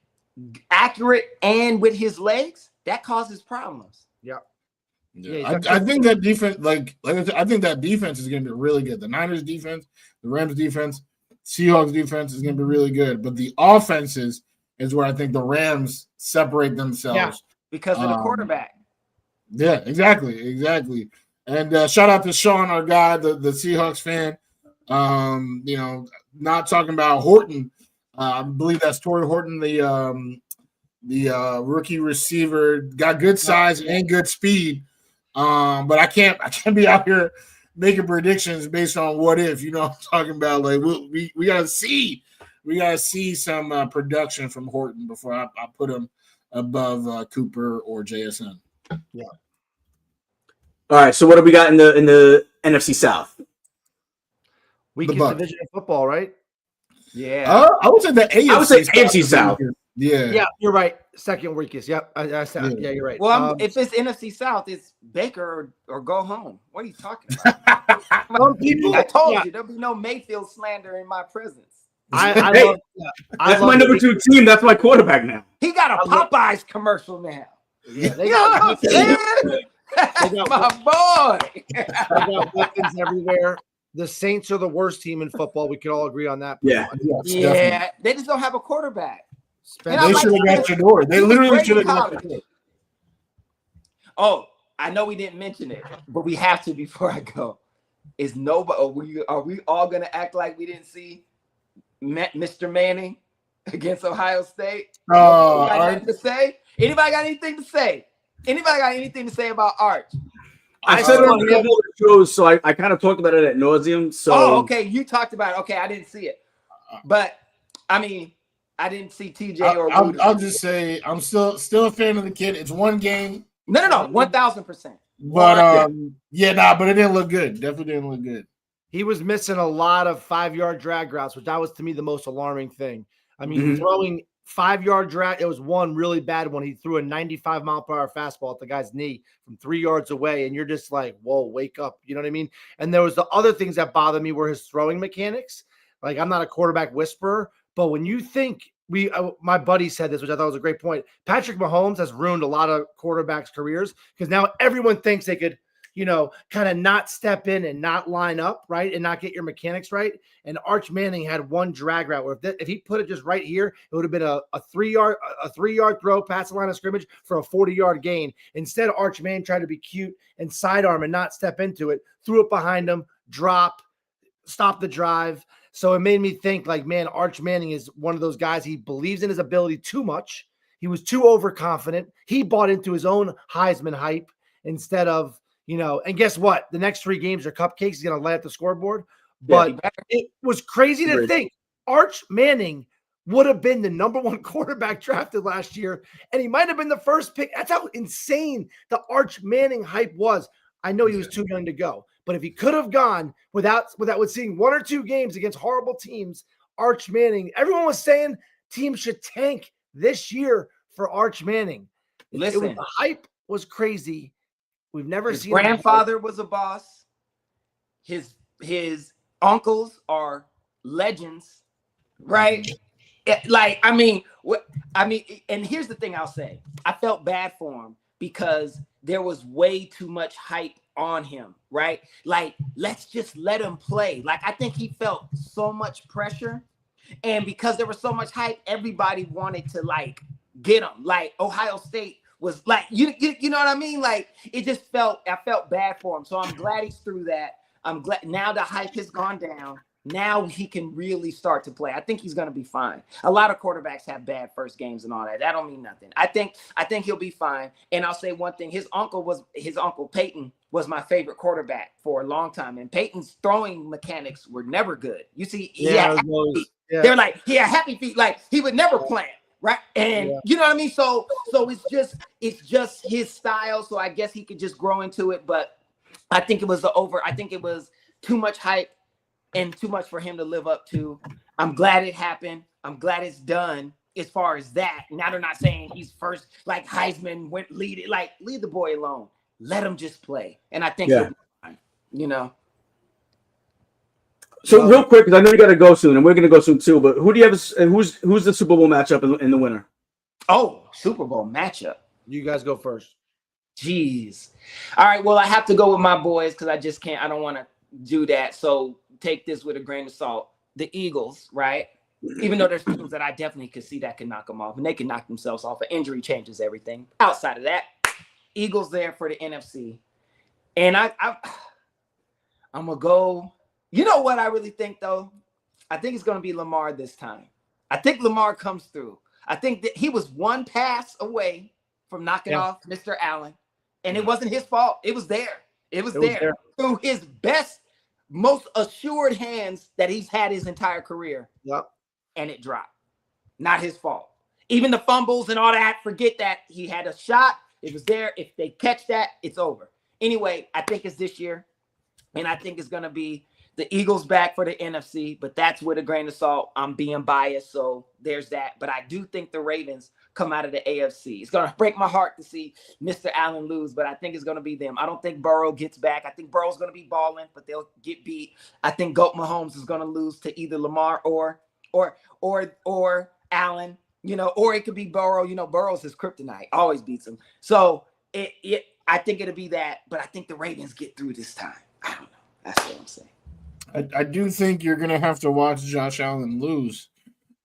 accurate and with his legs, that causes problems. Yeah, I think that defense, like I said, I think that defense is going to be really good. The Niners defense, the Rams defense, Seahawks defense is going to be really good. But the offenses is where I think the Rams separate themselves because of the quarterback. Yeah, exactly. And shout out to Sean, our guy, the Seahawks fan. Not talking about Horton. I believe that's Torrey Horton, the rookie receiver, got good size and good speed. But I can't be out here making predictions based on what if, you know what I'm talking about. Like we gotta see some production from Horton before I put him above Cooper or JSN. Yeah. All right. So what do we got in the NFC South? Weakest division of football, right? Yeah. I would say the AFC. I would say AFC South. Yeah, you're right. Second weakest. Yep. Yeah, you're right. Well, if it's NFC South, it's Baker or go home. What are you talking about? I told you there'll be no Mayfield slander in my presence. That's my number 2 team. That's my quarterback now. He got a Popeyes commercial now. Yeah, they got my boy. They got weapons everywhere. The Saints are the worst team in football. We could all agree on that. Yeah. They just don't have a quarterback. They should have got your door. They literally should have got your door. Oh, I know we didn't mention it, but we have to before I go. Is nobody? Are we all gonna act like we didn't see Mr. Manning against Ohio State? Anything to say? Anybody got anything to say? Anybody got anything to say about Arch? I said it on a couple of shows, so I kind of talked about it at nauseum. So okay, you talked about it. Okay, I didn't see it, but I mean, I didn't see TJ or. I'll just say I'm still a fan of the kid. It's one game. No, 1,000%. But but it didn't look good. Definitely didn't look good. He was missing a lot of 5-yard drag routes, which that was to me the most alarming thing. I mean, throwing 5-yard drag. It was one really bad one. He threw a 95-mile-per-hour fastball at the guy's knee from 3 yards away, and you're just like, whoa, wake up. You know what I mean? And there was the other things that bothered me were his throwing mechanics. Like, I'm not a quarterback whisperer, but when you think my buddy said this, which I thought was a great point. Patrick Mahomes has ruined a lot of quarterbacks' careers because now everyone thinks they could, kind of not step in and not line up, right, and not get your mechanics right. And Arch Manning had one drag route where if he put it just right here, it would have been a 3-yard throw past the line of scrimmage for a 40-yard gain. Instead, Arch Manning tried to be cute and sidearm and not step into it, threw it behind him, drop, stop the drive. So it made me think, like, man, Arch Manning is one of those guys. He believes in his ability too much. He was too overconfident. He bought into his own Heisman hype instead of, and guess what? The next 3 games are cupcakes. He's going to lay at the scoreboard. But it was crazy to think Arch Manning would have been the number 1 quarterback drafted last year, and he might have been the first pick. That's how insane the Arch Manning hype was. I know he was too young to go, but if he could have gone without seeing 1 or 2 games against horrible teams, Arch Manning, everyone was saying teams should tank this year for Arch Manning. The hype was crazy. We've never seen. His grandfather was a boss. His uncles are legends, right? And here's the thing I'll say. I felt bad for him because there was way too much hype on him, right? Like, let's just let him play. Like, I think he felt so much pressure. And because there was so much hype, everybody wanted to, like, get him. Like, Ohio State was like, you know what I mean? Like, I felt bad for him. So I'm glad he's through that. I'm glad now the hype has gone down. Now he can really start to play. I think he's going to be fine. A lot of quarterbacks have bad first games and all that. That don't mean nothing. I think he'll be fine. And I'll say one thing. His uncle Peyton was my favorite quarterback for a long time. And Peyton's throwing mechanics were never good. You see, they're like, he had happy feet. Like, he would never plant. Right. And you know what I mean? So it's just his style. So I guess he could just grow into it. But I think it was too much hype and too much for him to live up to. I'm glad it happened. I'm glad it's done as far as that. Now they're not saying he's first, like Heisman lead the boy alone. Let him just play. And I think he'll be fine, So real quick, because I know you got to go soon, and we're going to go soon too. But who do you have? Who's the Super Bowl matchup in the winner? Oh, Super Bowl matchup. You guys go first. Jeez. All right. Well, I have to go with my boys because I just can't. I don't want to do that. So take this with a grain of salt. The Eagles, right? Even though there's teams that I definitely could see that can knock them off, and they can knock themselves off. An injury changes everything. Outside of that, Eagles there for the NFC. And I'm gonna go. You know what I really think though? I think it's gonna be Lamar this time. I think Lamar comes through. I think that he was one pass away from knocking off Mr. Allen, and it wasn't his fault. It was there. It was there through his best, most assured hands that he's had his entire career. Yep. And it dropped. Not his fault. Even the fumbles and all that, forget that. He had a shot. It was there. If they catch that, it's over. Anyway, I think it's this year, and I think it's going to be the Eagles back for the NFC, but that's with a grain of salt. I'm being biased, so there's that. But I do think the Ravens come out of the AFC. It's going to break my heart to see Mr. Allen lose, but I think it's going to be them. I don't think Burrow gets back. I think Burrow's going to be balling, but they'll get beat. I think Goat Mahomes is going to lose to either Lamar or Allen, or it could be Burrow. Burrow's his kryptonite, always beats him. So I think it'll be that, but I think the Ravens get through this time. I don't know. That's what I'm saying. I do think you're going to have to watch Josh Allen lose.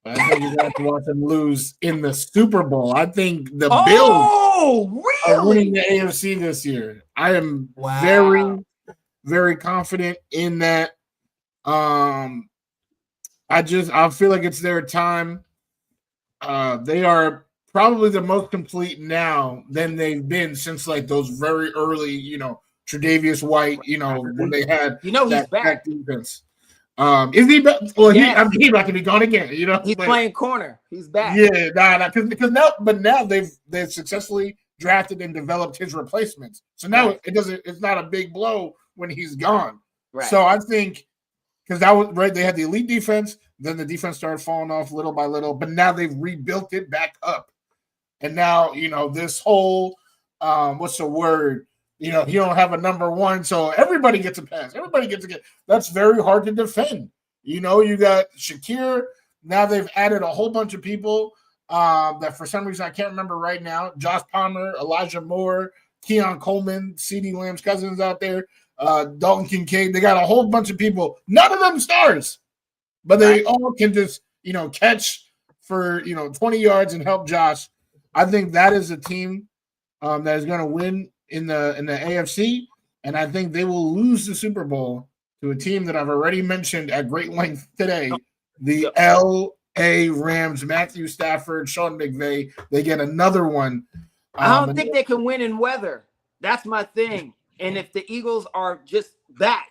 I think you're going to have to watch him lose in the Super Bowl. I think the Bills are winning the AFC this year. I am very, very confident in that. I feel like it's their time. They are probably the most complete now than they've been since like those very early, Tre'Davious White, when they had he's back. Defense. Is he back? Well, yes. He's about to be gone again. He's playing corner. He's back. Yeah, because now they've successfully drafted and developed his replacements. So now it's not a big blow when he's gone. Right. So I think because that was right, they had the elite defense, then the defense started falling off little by little, but now they've rebuilt it back up, and now this whole what's the word? You don't have a number one, so everybody gets a pass. Everybody gets a get. That's very hard to defend. You got Shakir. Now they've added a whole bunch of people that for some reason I can't remember right now. Josh Palmer, Elijah Moore, Keon Coleman, CeeDee Lamb's cousins out there, Dalton Kincaid. They got a whole bunch of people. None of them stars, but they all can just catch for 20 yards and help Josh. I think that is a team that is going to win in the AFC, and I think they will lose the Super Bowl to a team that I've already mentioned at great length today, the L.A. Rams. Matthew Stafford, Sean McVay, they get another one. I don't think they can win in weather. That's my thing. And if the Eagles are just back,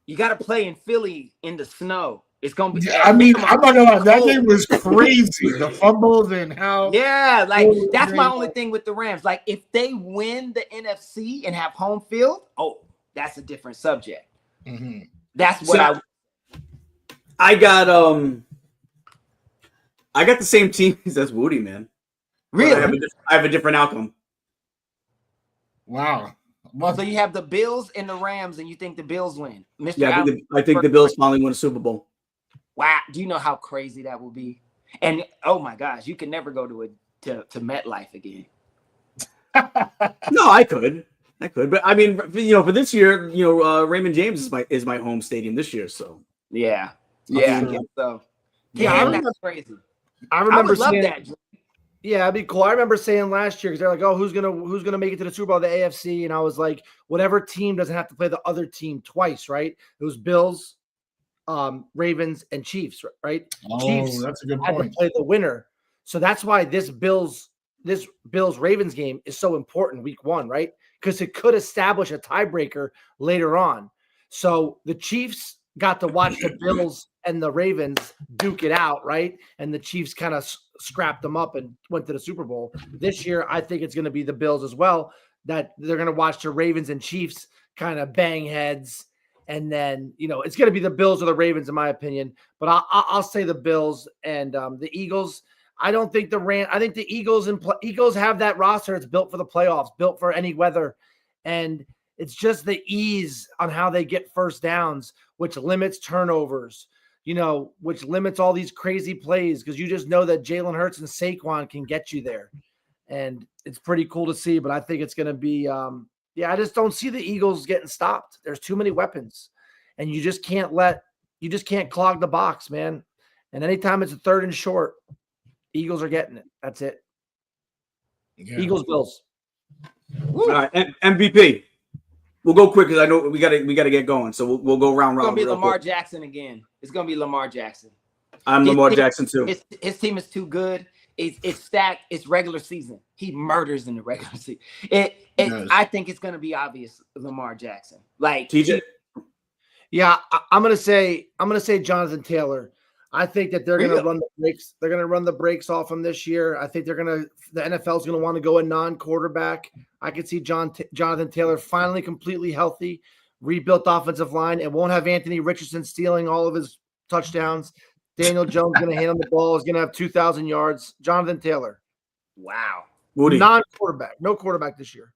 you got to play in Philly in the snow. It's going to be. I'm not going to lie. That game was crazy. The fumbles and how. Yeah, that's my only thing with the Rams. Like, if they win the NFC and have home field, that's a different subject. Mm-hmm. That's what I got the same team as Woody, man. Really? I have a different outcome. Wow. So you have the Bills and the Rams, and you think the Bills win? Yeah, I think the Bills finally win a Super Bowl. Wow. Do you know how crazy that will be? And, oh, my gosh, you can never go to MetLife again. No, I could. But, I mean, for this year, Raymond James is my home stadium this year, so. Yeah. Yeah, I guess so. Yeah, that's crazy. I remember love that. Yeah, it'd be cool. I remember saying last year because they're like, "Oh, who's gonna make it to the Super Bowl, the AFC?" And I was like, "Whatever team doesn't have to play the other team twice, right?" It was Bills, Ravens, and Chiefs, right? Oh, Chiefs that's a good had point. to play the winner, so that's why this Bills Ravens game is so important, Week 1, right? Because it could establish a tiebreaker later on. So the Chiefs got to watch the Bills and the Ravens duke it out, right? And the Chiefs kind of scrapped them up and went to the Super Bowl. This year, I think it's going to be the Bills as well, that they're going to watch the Ravens and Chiefs kind of bang heads. And then, it's going to be the Bills or the Ravens, in my opinion. But I'll say the Bills and the Eagles. I don't think I think the Eagles have that roster. It's built for the playoffs, built for any weather. And it's just the ease on how they get first downs, which limits turnovers, which limits all these crazy plays because you just know that Jalen Hurts and Saquon can get you there. and it's pretty cool to see. But I think it's going to be, I just don't see the Eagles getting stopped. There's too many weapons, and you just can't clog the box, man. And anytime it's a 3rd and short, Eagles are getting it. That's it. Yeah. Eagles, Bills. All right, MVP. We'll go quick because I know we got to get going. So we'll go round. It's gonna be Lamar Jackson again. It's gonna be Lamar Jackson. I'm Lamar Jackson too. His team is too good. It's stacked. It's regular season. He murders in the regular season. I think it's gonna be obvious Lamar Jackson. Like TJ. Yeah, I'm gonna say Jonathan Taylor. I think that they're going to run the brakes. They're going to run the brakes off him this year. I think the NFL is going to want to go a non-quarterback. I could see Jonathan Taylor finally completely healthy, rebuilt offensive line. It won't have Anthony Richardson stealing all of his touchdowns. Daniel Jones going to hand him the ball. Is going to have 2,000 yards. Jonathan Taylor. Wow. Woody. Non-quarterback. No quarterback this year.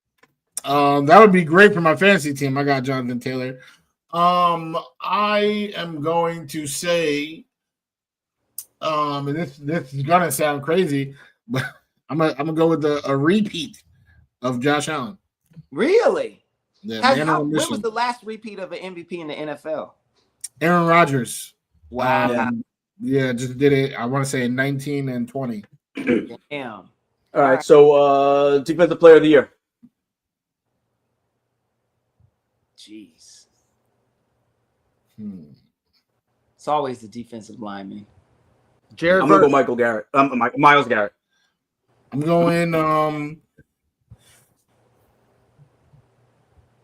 That would be great for my fantasy team. I got Jonathan Taylor. I am going to say, and this is gonna sound crazy, but I'm gonna go with a repeat of Josh Allen. Really? Yeah, when was the last repeat of an MVP in the NFL? Aaron Rodgers. Wow. Just did it. I want to say in 19 and 20. Damn. All right. So defensive player of the year. Jeez. It's always the defensive lineman. I'm gonna go Michael Garrett. Myles Garrett. I'm going.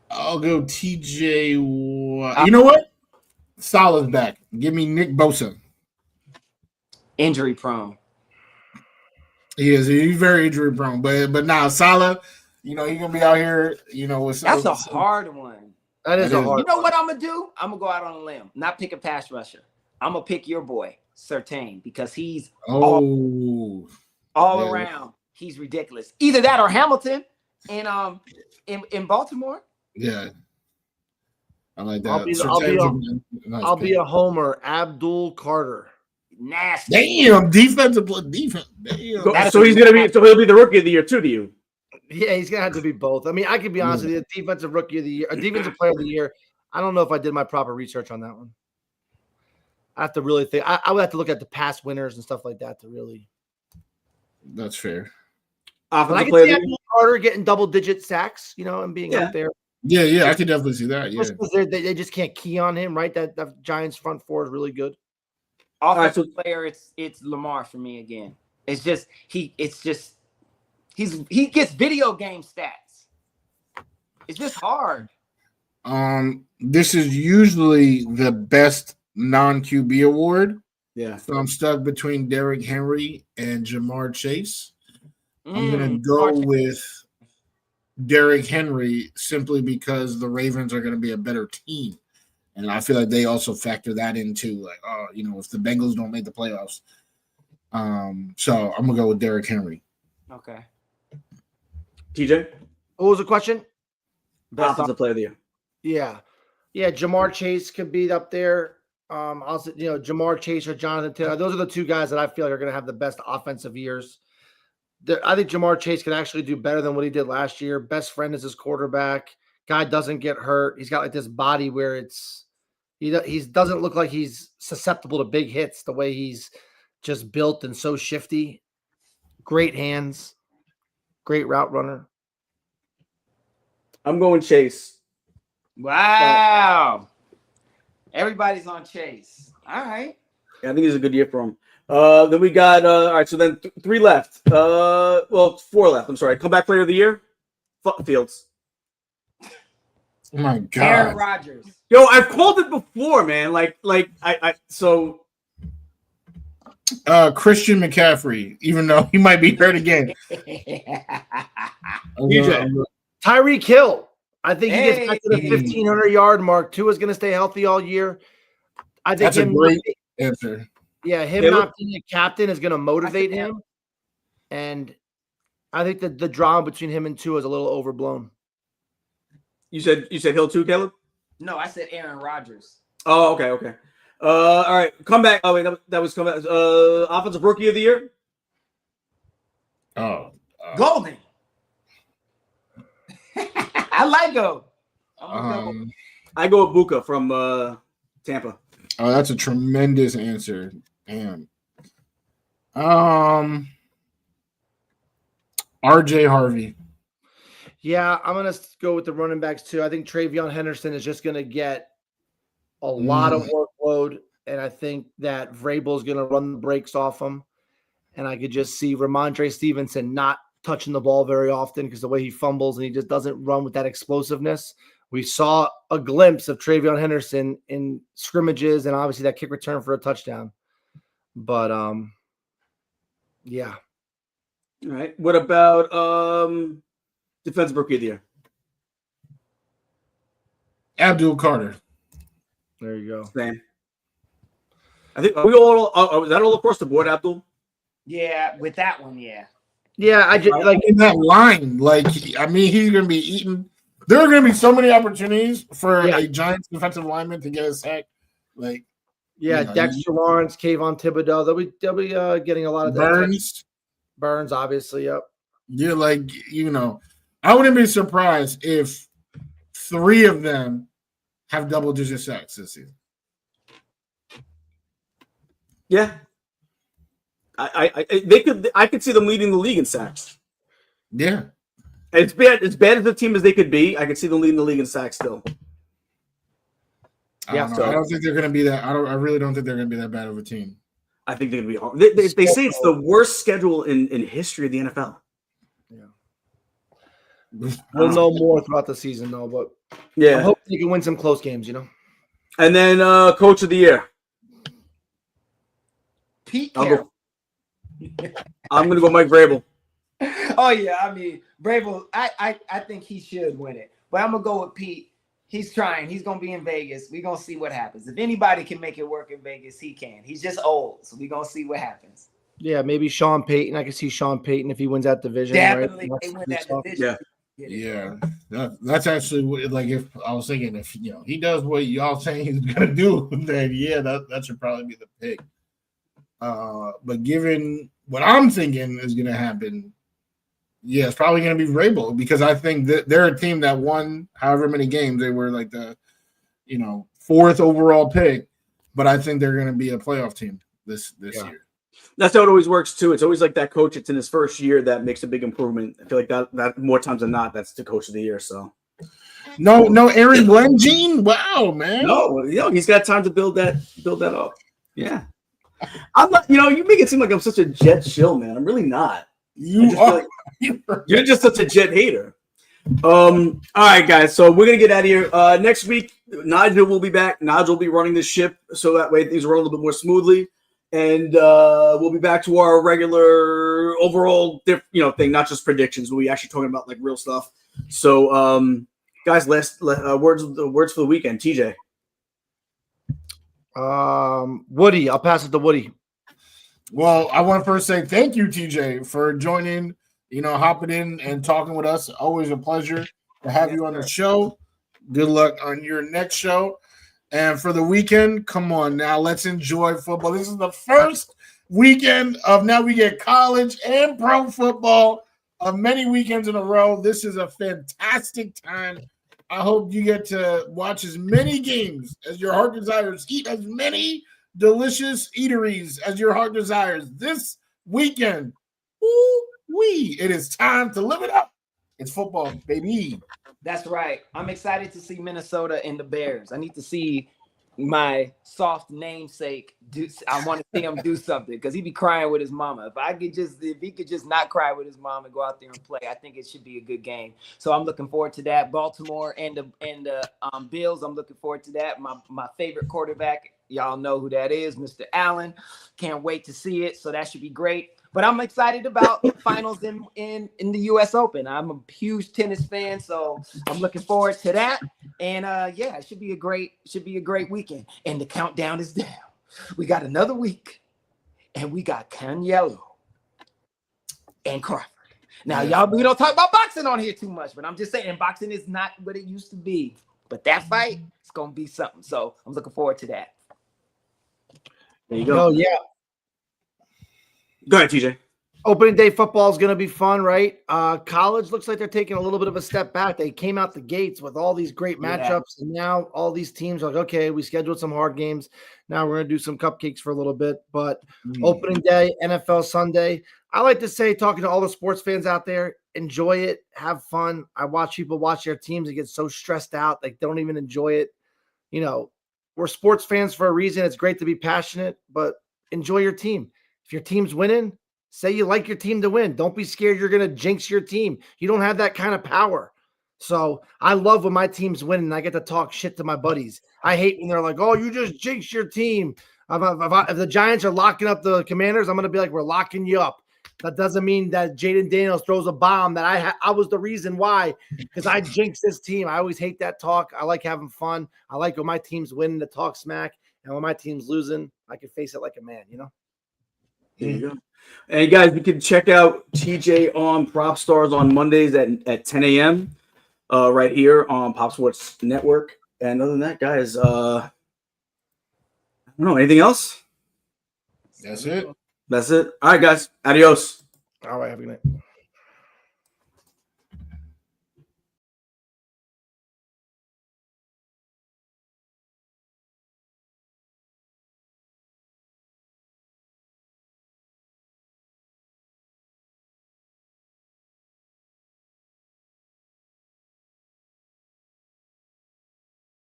I'll go TJ. You know what? Salah's back. Give me Nick Bosa. Injury prone. He is. He's very injury prone. But now Salah, he's gonna be out here. That's a hard one. That is a hard. You know what I'm gonna do? I'm gonna go out on a limb. Not pick a pass rusher. I'm gonna pick your boy Surtain because he's all around. He's ridiculous. Either that or Hamilton in Baltimore. Yeah, I like that. I'll be a homer. Abdul Carter. Nasty. Damn, defensive. Damn. So he'll be the rookie of the year too to you. Yeah, he's gonna have to be both. I mean, I could be honest with you. Defensive rookie of the year, a defensive player of the year. I don't know if I did my proper research on that one. I have to really think. I would have to look at the past winners and stuff like that to really. That's fair. But I can see Abdul Carter getting double-digit sacks, and being up there. Yeah, I can definitely see that. Yeah, because they just can't key on him, right? That Giants front four is really good. Offensive player, it's Lamar for me again. It's just he gets video game stats. It's just hard. This is usually the best non-QB award. Yeah. So I'm stuck between Derrick Henry and Jamar Chase. I'm gonna go with Derrick Henry simply because the Ravens are gonna be a better team. And I feel like they also factor that into if the Bengals don't make the playoffs. So I'm gonna go with Derrick Henry. Okay. TJ? What was the question? Best offensive player of the year. Yeah. Jamar Chase could be up there. Also, Jamar Chase or Jonathan Taylor. Those are the two guys that I feel like are going to have the best offensive years. I think Jamar Chase could actually do better than what he did last year. Best friend is his quarterback. Guy doesn't get hurt. He's got like this body where he doesn't look like he's susceptible to big hits the way he's just built and so shifty. Great hands. Great route runner. I'm going Chase. Wow. Everybody's on Chase. All right. Yeah, I think it's a good year for him. Then we got all right. So then 3 left. 4 left. I'm sorry. Comeback player of the year. Fields. Oh my God. Aaron Rodgers. Yo, I've called it before, man. Christian McCaffrey, even though he might be hurt again. Tyreek Hill. I think he gets back to the 1,500-yard mark. Tua's going to stay healthy all year. I think that's a great answer. Yeah, not being a captain is going to motivate him. And I think that the drama between him and Tua is a little overblown. You said Hill too, Caleb? No, I said Aaron Rodgers. Oh, okay. All right. Comeback. Oh, wait, that was comeback. Offensive rookie of the year? Oh, Golden. I like him. I go with Buka from Tampa. Oh, that's a tremendous answer. Damn. RJ Harvey. Yeah, I'm gonna go with the running backs too. I think Travion Henderson is just gonna get a lot of workload, and I think that Vrabel's gonna run the brakes off him. And I could just see Ramondre Stevenson not touching the ball very often because the way he fumbles and he just doesn't run with that explosiveness. We saw a glimpse of Travion Henderson in scrimmages and obviously that kick return for a touchdown. But yeah. All right. What about defensive rookie of the year? Abdul Carter. There you go. Same. I think we all is that all across the board, Abdul? Yeah, with that one, yeah. Yeah, I just like in that line. Like, I mean, he's going to be eating. There are going to be so many opportunities for a Giants defensive lineman to get a sack. Like, Dexter Lawrence, Kayvon Thibodeau. They'll be getting a lot of Burns, obviously. Yep. Yeah, like I wouldn't be surprised if 3 of them have double-digit sacks this season. Yeah. I could see them leading the league in sacks. Yeah. As bad as a team as they could be, I could see them leading the league in sacks still. I don't think they're going to be that. I really don't think they're going to be that bad of a team. I think they're going to be hard. They say it's the worst schedule in history of the NFL. Yeah. We'll know more throughout the season, though. But I hope they can win some close games. And then coach of the year. Pete Carroll. I'm going to go Mike Vrabel. Oh yeah, I mean Vrabel. I think he should win it, but I'm gonna go with Pete. He's trying. He's gonna be in Vegas. We're gonna see what happens. If anybody can make it work in Vegas, he can. He's just old, so we're gonna see what happens. Yeah, maybe Sean Payton. I can see Sean Payton if he wins that division. Definitely, right? they win that division. Yeah, that's actually like if I was thinking if he does what y'all saying he's gonna do, then that should probably be the pick. But given what I'm thinking is gonna happen. Yeah, it's probably going to be Vrabel because I think that they're a team that won however many games. They were like the, 4th overall pick, but I think they're going to be a playoff team this year. That's how it always works too. It's always like that coach. It's in his first year that makes a big improvement. I feel like that more times than not, that's the coach of the year. So no, Aaron Glenn, Gene. Wow, man. No, he's got time to build that up. Yeah, I'm not. You make it seem like I'm such a Jet shill, man. I'm really not. You are. You're just such a Jet hater. All right, guys. So we're gonna get out of here. Next week, Nigel will be back. Nigel will be running the ship, so that way things run a little bit more smoothly, and we'll be back to our regular overall, thing, not just predictions, but we actually talking about like real stuff. So, guys, last words for the weekend. TJ. Woody. I'll pass it to Woody. Well, I want to first say thank you, TJ, for joining, hopping in and talking with us. Always a pleasure to have you on the show. Good luck on your next show. And for the weekend, come on now, let's enjoy football. This is the first weekend of now we get college and pro football of many weekends in a row. This is a fantastic time. I hope you get to watch as many games as your heart desires, eat as many delicious eateries as your heart desires this weekend. Ooh-wee. It is time to live it up. It's football, baby. That's right. I'm excited to see Minnesota and the Bears. I need to see my soft namesake do. I want to see him do something because he be crying with his mama. If he could just not cry with his mom and go out there and play, I think it should be a good game. So I'm looking forward to that. Baltimore and the Bills. I'm looking forward to that. My favorite quarterback. Y'all know who that is, Mr. Allen. Can't wait to see it. So that should be great. But I'm excited about the finals in the U.S. Open. I'm a huge tennis fan, so I'm looking forward to that. And it should be a great weekend. And the countdown is down. We got another week, and we got Canelo and Crawford. Now, we don't talk about boxing on here too much, but I'm just saying boxing is not what it used to be. But that fight, it's gonna be something. So I'm looking forward to that. There you go. Oh, yeah. Go ahead, TJ. Opening day football is going to be fun, right? College looks like they're taking a little bit of a step back. They came out the gates with all these great matchups, and now all these teams are like, okay, we scheduled some hard games. Now we're going to do some cupcakes for a little bit. But opening day, NFL Sunday, I like to say, talking to all the sports fans out there, enjoy it, have fun. I watch people watch their teams and get so stressed out, like they don't even enjoy it. You know, we're sports fans for a reason. It's great to be passionate, but enjoy your team. If your team's winning, say you like your team to win. Don't be scared you're going to jinx your team. You don't have that kind of power. So I love when my team's winning and I get to talk shit to my buddies. I hate when they're like, oh, you just jinx your team. If the Giants are locking up the Commanders, I'm going to be like, we're locking you up. That doesn't mean that Jaden Daniels throws a bomb that I was the reason why, because I jinxed this team. I always hate that talk. I like having fun. I like when my team's winning to talk smack. And when my team's losing, I can face it like a man, you know? There you go. And guys, you can check out TJ on Prop Stars on Mondays at 10 a.m. Right here on Pop Sports Network. And other than that, guys, I don't know. Anything else? That's it. That's it. All right, guys. Adios. All right. Have a good night.